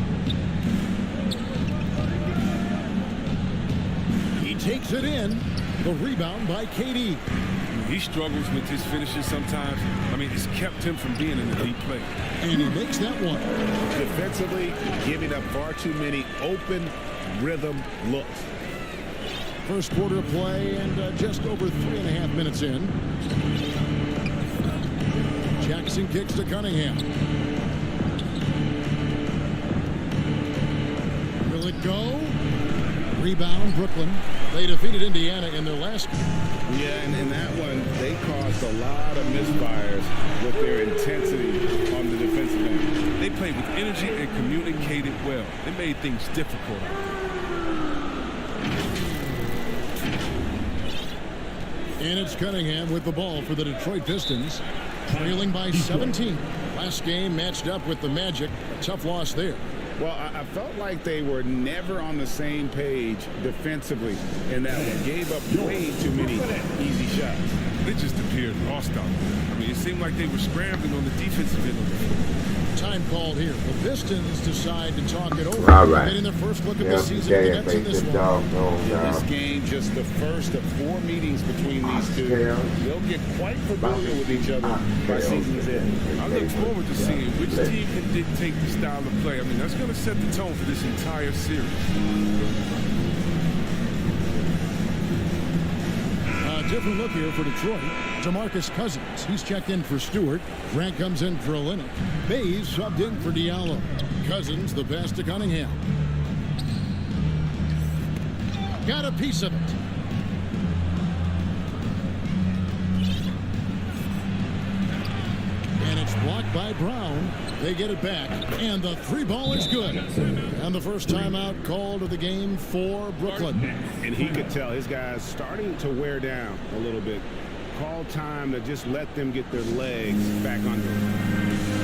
He takes it in. The rebound by KD. He struggles with his finishes sometimes. I mean, it's kept him from being an elite player. And he makes that one. Defensively, giving up far too many open rhythm looks. First quarter play and just over 3.5 minutes in. Jackson kicks to Cunningham. Will it go? Rebound, Brooklyn. They defeated Indiana in their last. Yeah, and in that one, they caused a lot of misfires with their intensity on the defensive end. They played with energy and communicated well. They made things difficult. And it's Cunningham with the ball for the Detroit Pistons, trailing by 17. Last game matched up with the Magic. A tough loss there. Well, I felt like they were never on the same page defensively in that one. Gave up way too many easy shots. They just appeared lost out there. I mean, it seemed like they were scrambling on the defensive end of the floor. Time called here. The Pistons decide to talk it over. All right. Getting their first look at the season with the Nets in this one. This game, just the first of 4 meetings between these two. They'll get quite familiar with each other by season's end. I look forward to seeing which team can dictate the style of play. I mean, that's going to set the tone for this entire series. Different look here for Detroit. DeMarcus Cousins. He's checked in for Stewart. Grant comes in for Olynyk. Bays subbed in for Diallo. Cousins the pass to Cunningham. Got a piece of it. And it's blocked by Brown. They get it back. And the 3-ball is good. And the first timeout called of the game for Brooklyn. And he could tell his guys starting to wear down a little bit. Call time to just let them get their legs back under them.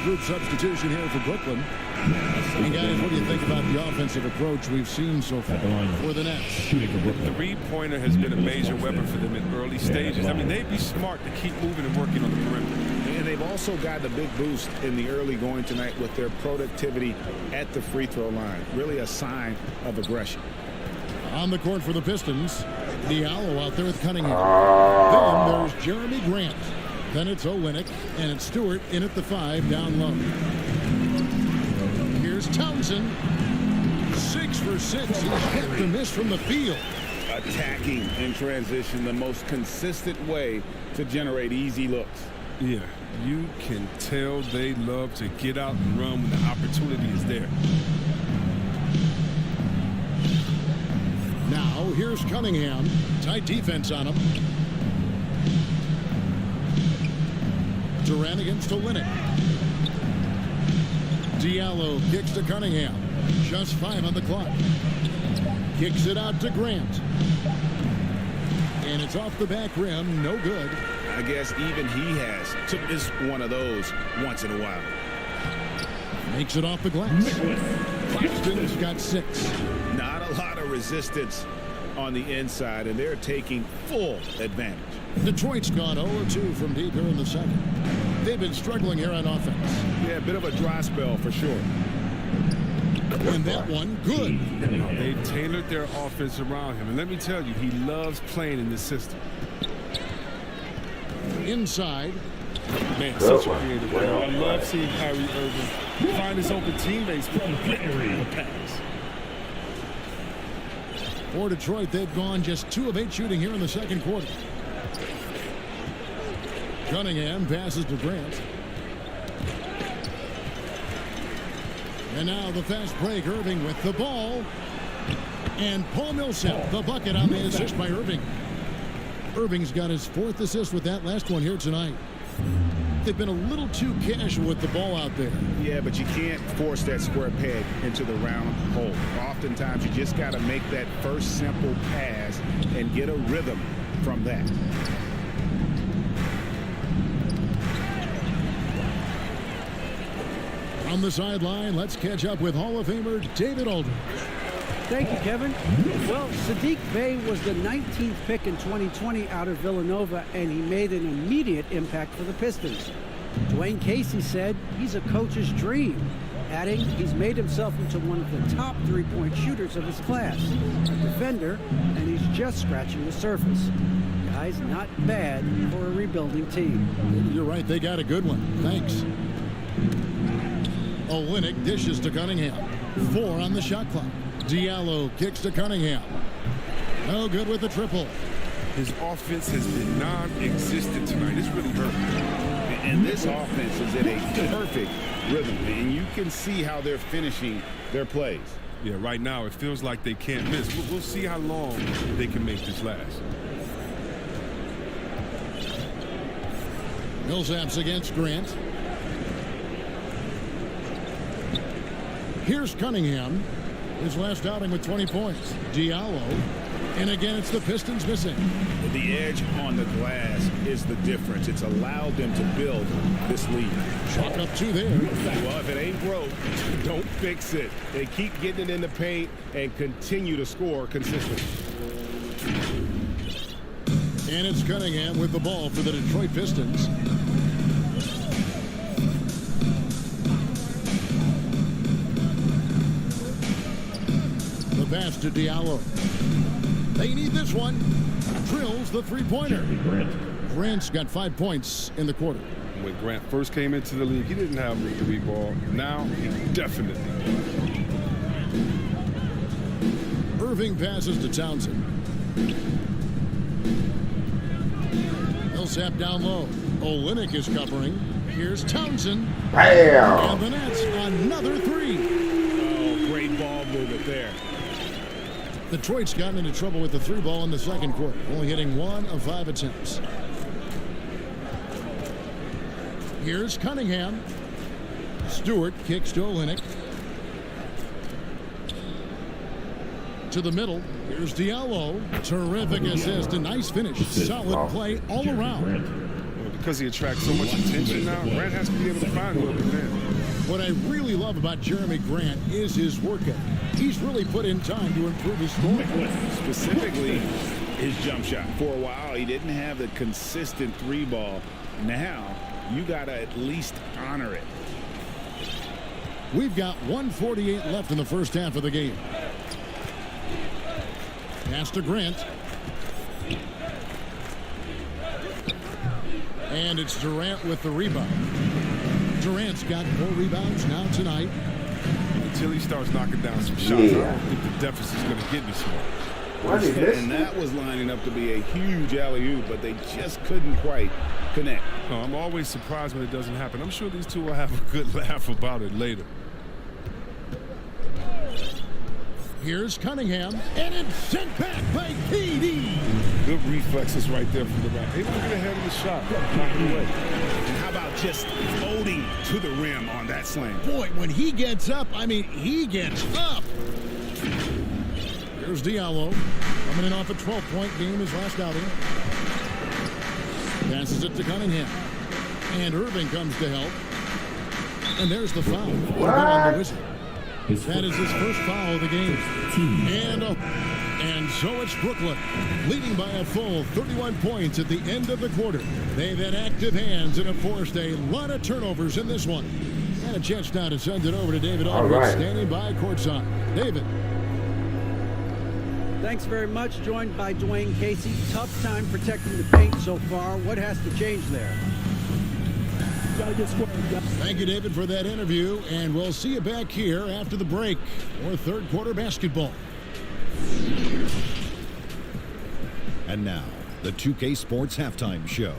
Group substitution here for Brooklyn. And guys, what do you think about the offensive approach we've seen so far for the Nets? The three-pointer has been a major weapon for them in early stages. I mean, they'd be smart to keep moving and working on the perimeter. And they've also gotten a big boost in the early going tonight with their productivity at the free throw line. Really a sign of aggression. On the court for the Pistons, Diallo out there with Cunningham. Then there's Jeremy Grant. Then it's Olynyk, and it's Stewart in at the 5 down low. Here's Townsend. 6 for 6. He's hit the miss from the field. Attacking in transition, the most consistent way to generate easy looks. Yeah, you can tell they love to get out and run when the opportunity is there. Now, here's Cunningham. Tight defense on him. Durant against Olynyk. Diallo kicks to Cunningham. Just 5 on the clock. Kicks it out to Grant. And it's off the back rim. No good. I guess even he has to miss one of those once in a while. Makes it off the glass. Claxton's got 6. Not a lot of resistance on the inside, and they're taking full advantage. Detroit's gone 0-2 from deep here in the second. They've been struggling here on offense. Yeah, a bit of a dry spell for sure. And that one, good. They've tailored their offense around him. And let me tell you, he loves playing in this system. Inside. Man, such a creative player. I love seeing Kyrie Irving find his open teammates and get a pass. For Detroit, they've gone just 2 of 8 shooting here in the second quarter. Cunningham passes to Grant. And now the fast break, Irving with the ball. And Paul Millsap, the bucket on the assist by Irving. Irving's got his 4th assist with that last one here tonight. they've been a little too casual with the ball out there. Yeah, but you can't force that square peg into the round hole. Oftentimes, you just got to make that first simple pass and get a rhythm from that. On the sideline, let's catch up with Hall of Famer David Aldridge. Thank you, Kevin. Well, Sadiq Bey was the 19th pick in 2020 out of Villanova, and he made an immediate impact for the Pistons. Dwayne Casey said he's a coach's dream, adding he's made himself into one of the top three-point shooters of his class, a defender, and he's just scratching the surface. Guy's not bad for a rebuilding team. You're right, they got a good one. Thanks. Olynyk dishes to Cunningham. 4 on the shot clock. Diallo kicks to Cunningham. No good with the triple. His offense has been non-existent tonight. It's really hurt. And this offense is in a perfect rhythm. And you can see how they're finishing their plays. Yeah, right now it feels like they can't miss. We'll see how long they can make this last. Millsaps against Grant. Here's Cunningham. His last outing with 20 points. Diallo. And again, it's the Pistons missing. The edge on the glass is the difference. It's allowed them to build this lead. Chalk up 2 there. Well, if it ain't broke, don't fix it. They keep getting it in the paint and continue to score consistently. And it's Cunningham with the ball for the Detroit Pistons. The pass to Diallo. They need this one. Drills the three-pointer. Grant's got 5 points in the quarter. When Grant first came into the league, he didn't have the three ball. Now he definitely does. Irving passes to Townsend. Millsap down low. Olynyk is covering. Here's Townsend. Bam! And the Nets another 3. Oh, great ball movement there. Detroit's gotten into trouble with the 3 ball in the second quarter, only hitting 1 of 5 attempts. Here's Cunningham. Stewart kicks to Olynyk. To the middle. Here's Diallo. Terrific assist. A nice finish. Solid play all around. Well, because he attracts so much attention now, Grant has to be able to find who open man. What I really love about Jeremy Grant is his work ethic. He's really put in time to improve his scoring. Specifically, his jump shot. For a while, he didn't have the consistent 3 ball. Now, you got to at least honor it. We've got 1:48 left in the first half of the game. Pass to Grant. And it's Durant with the rebound. Durant's got 4 rebounds now tonight. Until he starts knocking down some shots, I don't think the deficit's going to get this one. And that was lining up to be a huge alley-oop, but they just couldn't quite connect. No, I'm always surprised when it doesn't happen. I'm sure these two will have a good laugh about it later. Here's Cunningham, and it's sent back by KD. Good reflexes right there from the back. Able to get ahead of the shot, knock it away. And how about just floating to the rim on that slam? Boy, when he gets up, I mean, he gets up. Here's Diallo, coming in off a 12-point game his last outing. Passes it to Cunningham. And Irving comes to help. And there's the foul. On the whistle. That is his first foul of the game. And so it's Brooklyn, leading by a full 31 points at the end of the quarter. They've had active hands and have forced a lot of turnovers in this one. And a chance now to send it over to David Aldridge, standing by courtside. David. Thanks very much. Joined by Dwayne Casey. Tough time protecting the paint so far. What has to change there? Thank you, David, for that interview, and we'll see you back here after the break for third quarter basketball. And now, the 2K Sports Halftime Show.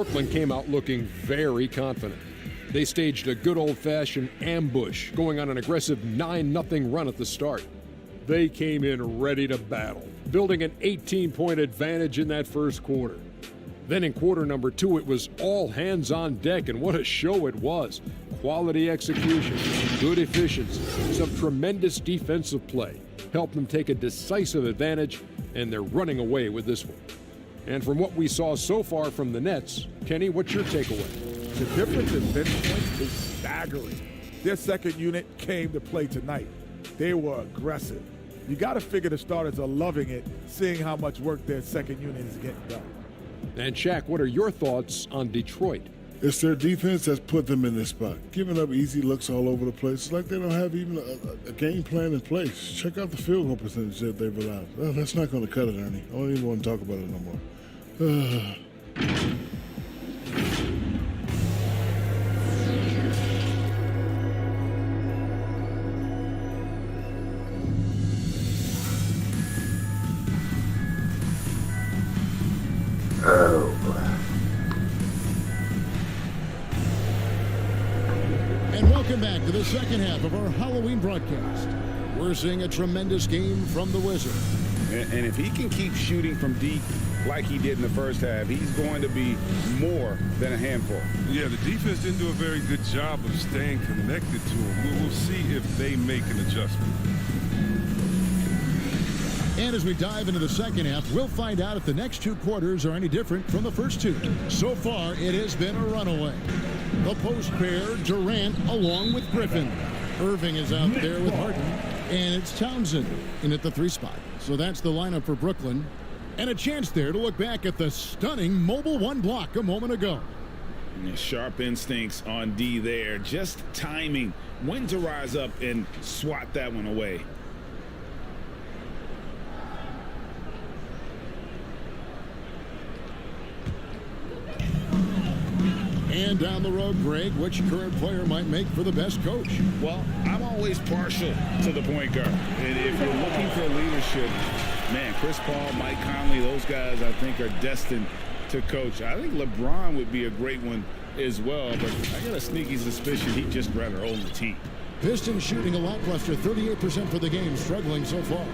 Brooklyn came out looking very confident. They staged a good old-fashioned ambush, going on an aggressive 9-0 run at the start. They came in ready to battle, building an 18-point advantage in that first quarter. Then in quarter number 2, it was all hands on deck, and what a show it was. Quality execution, good efficiency, some tremendous defensive play helped them take a decisive advantage, and they're running away with this one. And from what we saw so far from the Nets, Kenny, what's your takeaway? The difference in bench points is staggering. Their second unit came to play tonight. They were aggressive. You got to figure the starters are loving it, seeing how much work their second unit is getting done. And Shaq, what are your thoughts on Detroit? It's their defense that's put them in this spot. Giving up easy looks all over the place. It's like they don't have even a game plan in place. Check out the field goal percentage that they've allowed. Oh, that's not going to cut it, Ernie. I don't even want to talk about it no more. And welcome back to the second half of our Halloween broadcast. We're seeing a tremendous game from the Wizard. And if he can keep shooting from deep like he did in the first half, he's going to be more than a handful. Yeah, the defense didn't do a very good job of staying connected to him. We'll see if they make an adjustment. And as we dive into the second half, we'll find out if the next 2 quarters are any different from the first 2. So far, it has been a runaway. The post pair, Durant along with Griffin. Irving is out there with Harden, and it's Townsend in at the 3 spot. So that's the lineup for Brooklyn. And a chance there to look back at the stunning mobile 1 block a moment ago. Sharp instincts on D there. Just timing when to rise up and swat that one away. And down the road, Greg, which current player might make for the best coach? Well, I'm always partial to the point guard. And if you're looking for leadership, man, Chris Paul, Mike Conley, those guys I think are destined to coach. I think LeBron would be a great one as well, but I got a sneaky suspicion he'd just rather own the team. Pistons shooting a lackluster 38% for the game, struggling so far.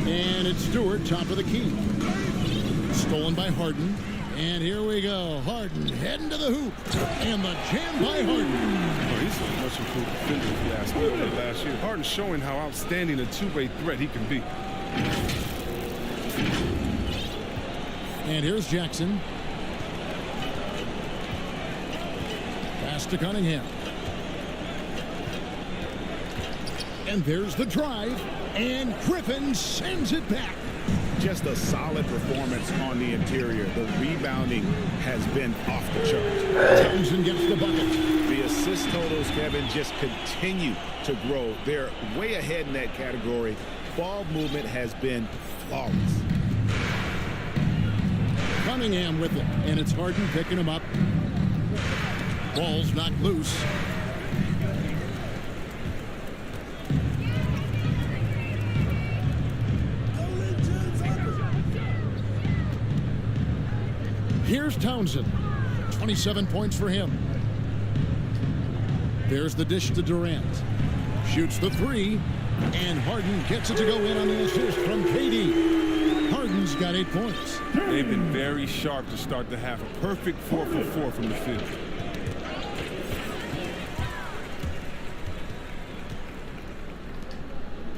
And it's Stewart, top of the key. Stolen by Harden. And here we go. Harden heading to the hoop. And the jam by Harden. Oh, he's a much improved defender, if you ask me, over last year. Harden showing how outstanding a two-way threat he can be. And here's Jackson. Pass to Cunningham. And there's the drive. And Griffin sends it back. Just a solid performance on the interior. The rebounding has been off the charts. Townsend gets the bucket. The assist totals, Kevin, just continue to grow. They're way ahead in that category. Ball movement has been flawless. Cunningham with it, and it's Harden picking him up. Ball's knocked loose. Here's Townsend. 27 points for him. There's the dish to Durant. Shoots the 3. And Harden gets it to go in on the assist from KD. Harden's got 8 points. They've been very sharp to start the half. A perfect 4 for 4 from the field.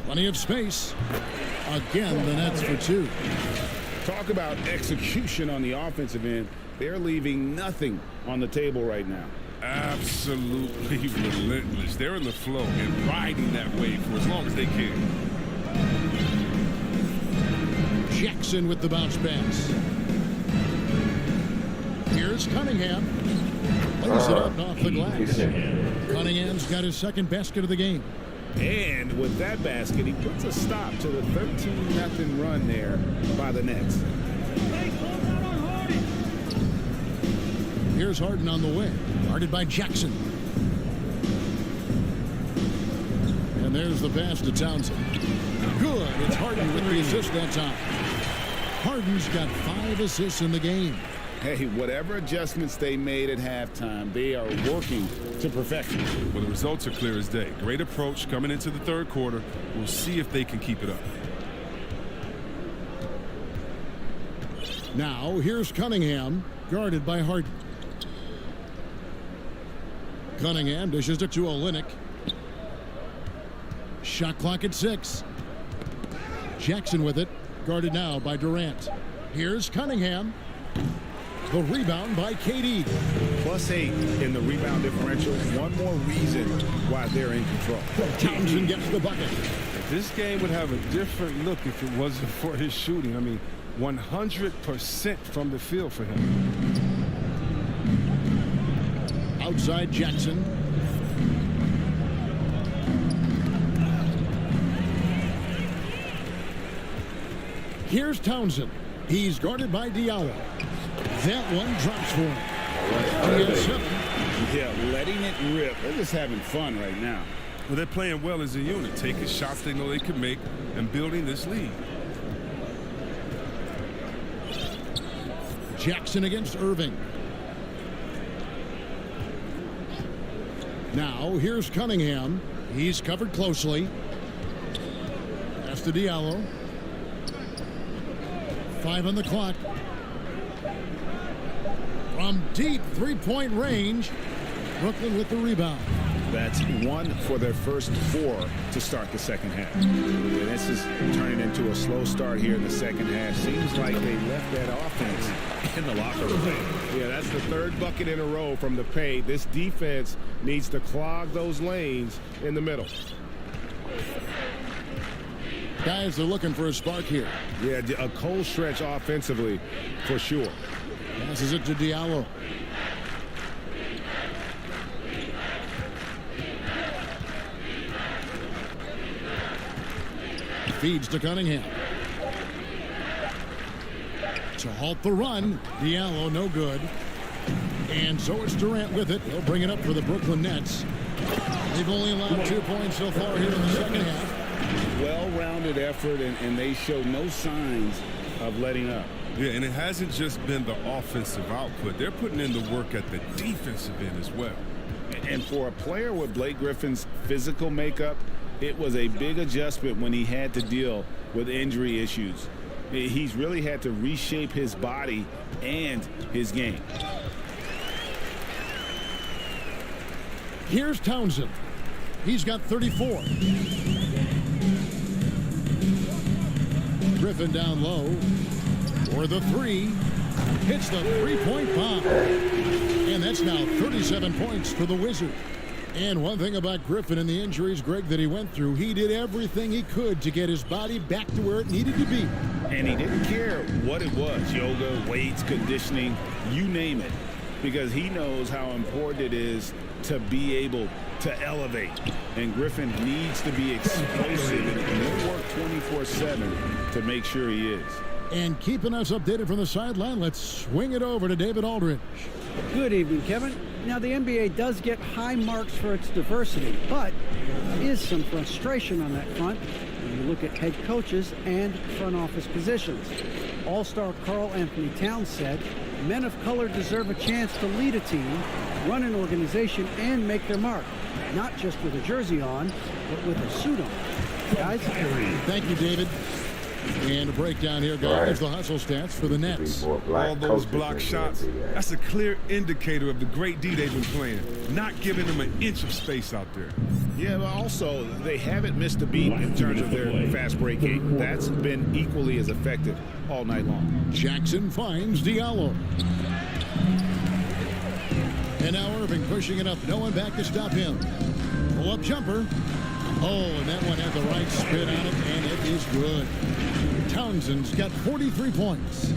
Plenty of space. Again, the Nets for 2. Talk about execution on the offensive end. They're leaving nothing on the table right now. Absolutely relentless. They're in the flow and riding that wave for as long as they can. Jackson with the bounce pass. Here's Cunningham. Lays it up off the glass. Cunningham's got his second basket of the game. And with that basket, he puts a stop to the 13-0 run there by the Nets. Here's Harden on the wing, guarded by Jackson. And there's the pass to Townsend. Good. It's Harden with the assist that time. Harden's got 5 assists in the game. Hey, whatever adjustments they made at halftime, they are working to perfection. Well, the results are clear as day. Great approach coming into the third quarter. We'll see if they can keep it up. Now, here's Cunningham, guarded by Harden. Cunningham dishes it to Olynyk. Shot clock at 6. Jackson with it, guarded now by Durant. Here's Cunningham. The rebound by KD. +8 in the rebound differential. One more reason why they're in control. Townsend gets the bucket. This game would have a different look if it wasn't for his shooting. I mean, 100% from the field for him. Outside Jackson. Here's Townsend. He's guarded by Diallo. That one drops for him. Yeah, letting it rip. They're just having fun right now. Well, they're playing well as a unit, taking shots they know they can make and building this lead. Jackson against Irving. Now, here's Cunningham. He's covered closely. Pass to Diallo. 5 on the clock. From deep three-point range, Brooklyn with the rebound. That's 1 for their first 4 to start the second half. And this is turning into a slow start here in the second half. Seems like they left that offense in the locker room. Yeah, that's the 3rd bucket in a row from the paint. This defense needs to clog those lanes in the middle. Guys are looking for a spark here. Yeah, a cold stretch offensively for sure. Passes it to Diallo. Feeds to Cunningham. To halt the run. Diallo no good. And so it's Durant with it. They'll bring it up for the Brooklyn Nets. They've only allowed 2 points so far here in the second half. Well-rounded effort, and they show no signs of letting up. Yeah, and it hasn't just been the offensive output. They're putting in the work at the defensive end as well. And for a player with Blake Griffin's physical makeup, it was a big adjustment when he had to deal with injury issues. He's really had to reshape his body and his game. Here's Townsend. He's got 34. Griffin down low for the 3. Hits the three-point bomb. And that's now 37 points for the Wizard. And one thing about Griffin and the injuries, Greg, that he went through, he did everything he could to get his body back to where it needed to be. And he didn't care what it was, yoga, weights, conditioning, you name it, because he knows how important it is to be able to elevate. And Griffin needs to be explosive and he'll work 24/7 to make sure he is. And keeping us updated from the sideline, let's swing it over to David Aldridge. Good evening, Kevin. Now, the NBA does get high marks for its diversity, but there is some frustration on that front when you look at head coaches and front office positions. All-star Karl Anthony Towns said, men of color deserve a chance to lead a team, run an organization, and make their mark, not just with a jersey on, but with a suit on. Guys? Thank you, David. And a breakdown here, guys, the hustle stats for the Nets. All those block shots, that's a clear indicator of the great D they've been playing, not giving them an inch of space out there. Yeah, but also, they haven't missed a beat in terms of their fast break game. That's been equally as effective all night long. Jackson finds Diallo. And now Irving pushing it up. No one back to stop him. Pull-up jumper. Oh, and that one had the right spin on it, and it is good. Townsend's got 43 points.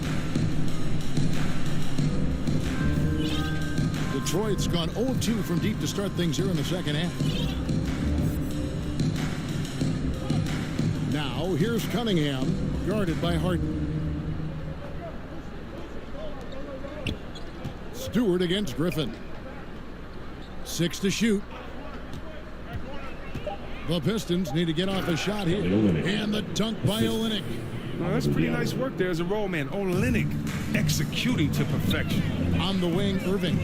Detroit's gone 0-2 from deep to start things here in the second half. Now, here's Cunningham, guarded by Harden. Stewart against Griffin. 6 to shoot. The Pistons need to get off a shot here. And the dunk by Olynyk. Well, that's pretty nice work there as a roll man. Olynyk executing to perfection. On the wing, Irving.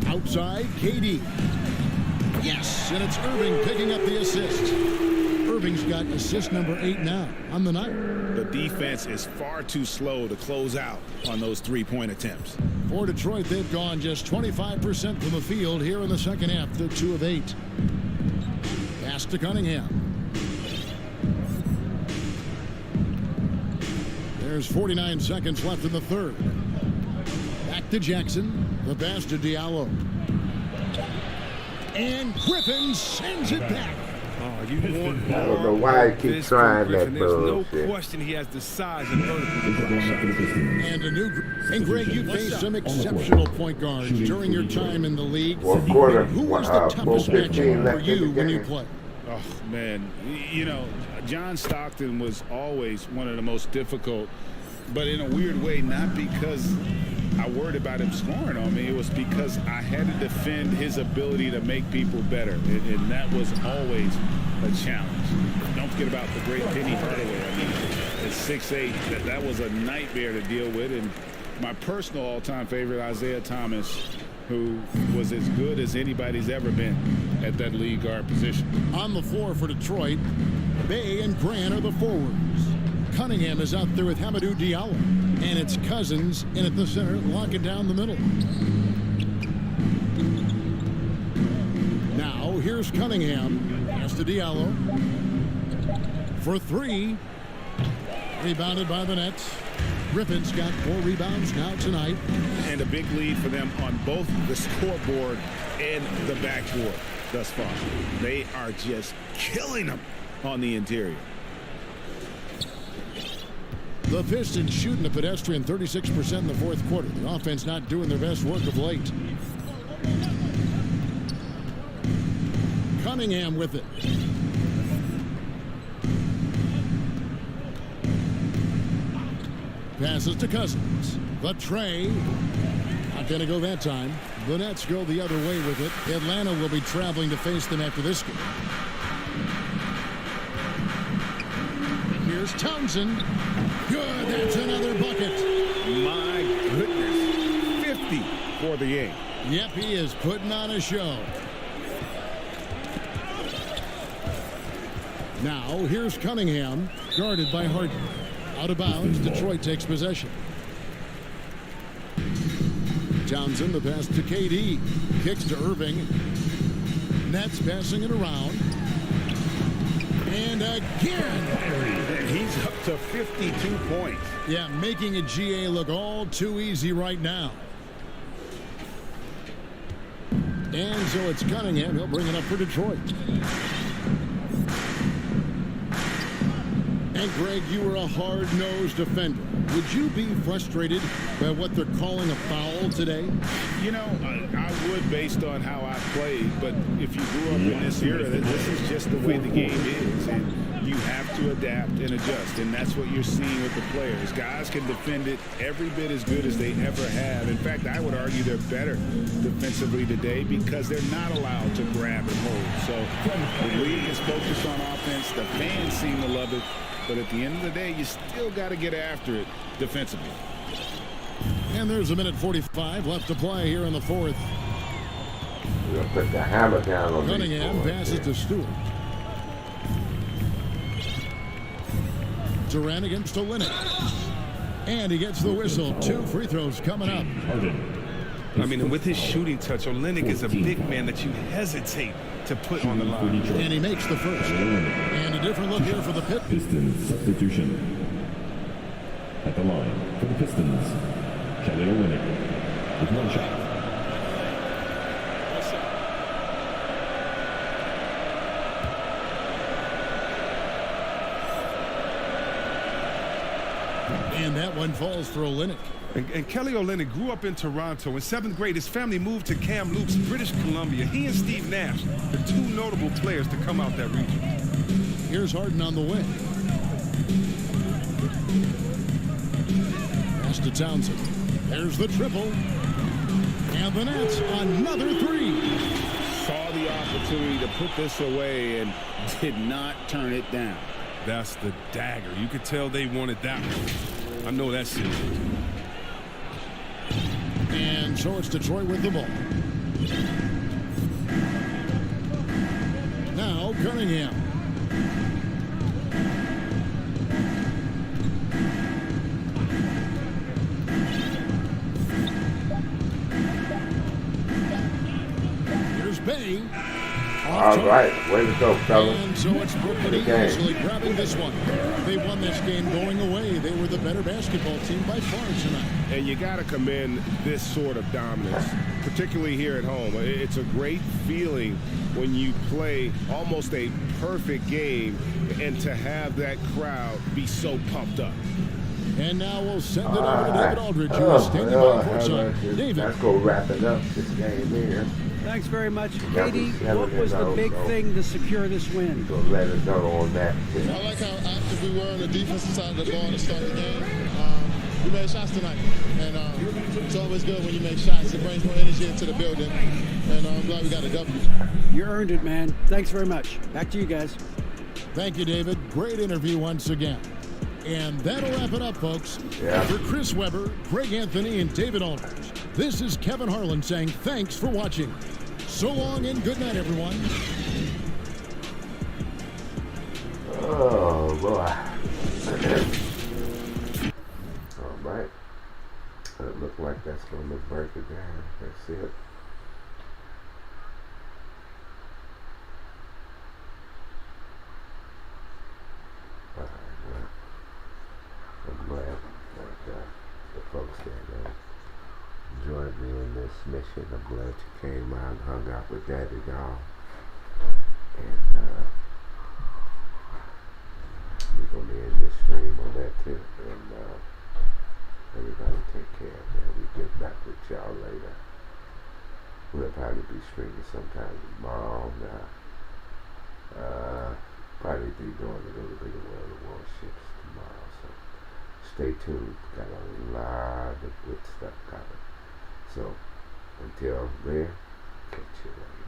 Outside, KD. Yes, and it's Irving picking up the assist. Irving's got assist number 8 now on the night. The defense is far too slow to close out on those three-point attempts. For Detroit, they've gone just 25% from the field here in the second half. They're 2 of 8. Pass to Cunningham. There's 49 seconds left in the third. Back to Jackson. The pass to Diallo. And Griffin sends it back. Oh, you want I don't know why he keeps trying that There's no bullshit. question he has the size and vertical to block shots. And a new. And Greg, you faced some exceptional point guards during your time in the league. One quarter, Who was the toughest 4:15 matchup for left in you the when you game. played? Oh, man. You know, John Stockton was always one of the most difficult, but in a weird way, not because I worried about him scoring on me. It was because I had to defend his ability to make people better, and that was always a challenge. Don't forget about the great Penny Hardaway. I mean, at 6'8", that was a nightmare to deal with. And my personal all-time favorite, Isaiah Thomas, who was as good as anybody's ever been at that lead guard position. On the floor for Detroit, Bay and Grant are the forwards. Cunningham is out there with Hamidou Diallo. And it's Cousins in at the center, locking down the middle. Now, here's Cunningham. Pass to Diallo. For 3. Rebounded by the Nets. Griffin's got 4 rebounds now tonight. And a big lead for them on both the scoreboard and the backboard thus far. They are just killing them on the interior. The Pistons shooting a pedestrian 36% in the fourth quarter. The offense not doing their best work of late. Cunningham with it. Passes to Cousins. The tray. Not going to go that time. The Nets go the other way with it. Atlanta will be traveling to face them after this game. Here's Townsend. Good, that's another bucket. My goodness. 50 for the 8. Yep, he is putting on a show. Now, here's Cunningham, guarded by Harden. Out of bounds, Detroit takes possession. Townsend, the pass to KD. Kicks to Irving. Nets passing it around. And again. He's up to 52 points. Yeah, making a GA look all too easy right now. And so it's Cunningham. He'll bring it up for Detroit. And Greg, you were a hard-nosed defender. Would you be frustrated by what they're calling a foul today? You know, I would based on how I played, but if you grew up in this era, this is just the way the game is, and you have to adapt and adjust, and that's what you're seeing with the players. Guys can defend it every bit as good as they ever have. In fact, I would argue they're better defensively today because they're not allowed to grab and hold. So the league is focused on offense. The fans seem to love it. But at the end of the day, you still got to get after it defensively. And there's a minute 45 left to play here in the fourth. We're going to put the hammer down on Cunningham passes to Stewart. Durant against Olynyk. And he gets the whistle. 2 free throws coming up. I mean, and with his shooting touch, Olynyk is a big man that you hesitate to put on the line. And he makes the first. And a different look here for the Pistons substitution. At the line for the Pistons, Kelly Olynyk with 1 shot. And that one falls for Olynyk. And Kelly Olynyk grew up in Toronto. In 7th grade, his family moved to Kamloops, British Columbia. He and Steve Nash, the 2 notable players to come out that region. Here's Harden on the way. Pass to Townsend. There's the triple. And the Nets, another 3. Saw the opportunity to put this away and did not turn it down. That's the dagger. You could tell they wanted that one. I know that shit. And so it's Detroit with the ball. Now Cunningham. Here's Bay. All right, way to go, fellas. And so it's Brooklyn easily grabbing this one. They won this game going away. They were the better basketball team by far tonight. And you got to commend this sort of dominance, particularly here at home. It's a great feeling when you play almost a perfect game and to have that crowd be so pumped up. And now we'll send it over to David Aldridge, who is standing by courtside. David. Let's go wrapping up this game here. Thanks very much. Katie, what was the big thing to secure this win? So let us know on that. I like how active we were on the defensive side of the ball to start the game. We made shots tonight, and it's always good when you make shots. It brings more energy into the building, and I'm glad we got a W. You earned it, man. Thanks very much. Back to you guys. Thank you, David. Great interview once again. And that'll wrap it up, folks. Yeah. For Chris Webber, Greg Anthony, and David Aldridge, this is Kevin Harlan saying thanks for watching. So long and good night, everyone. Oh, boy. All right. It looks like that's going to break it down. That's it. I'm glad that the folks that joined me in this mission. I'm glad you came out and hung out with Daddy Dog. And we're going to end this stream on that tip. And everybody take care. And we get back with y'all later. We'll probably be streaming sometime tomorrow. Probably be doing a little bit of World of Warships tomorrow. So stay tuned. Got a lot of good stuff coming. So until then, catch you later.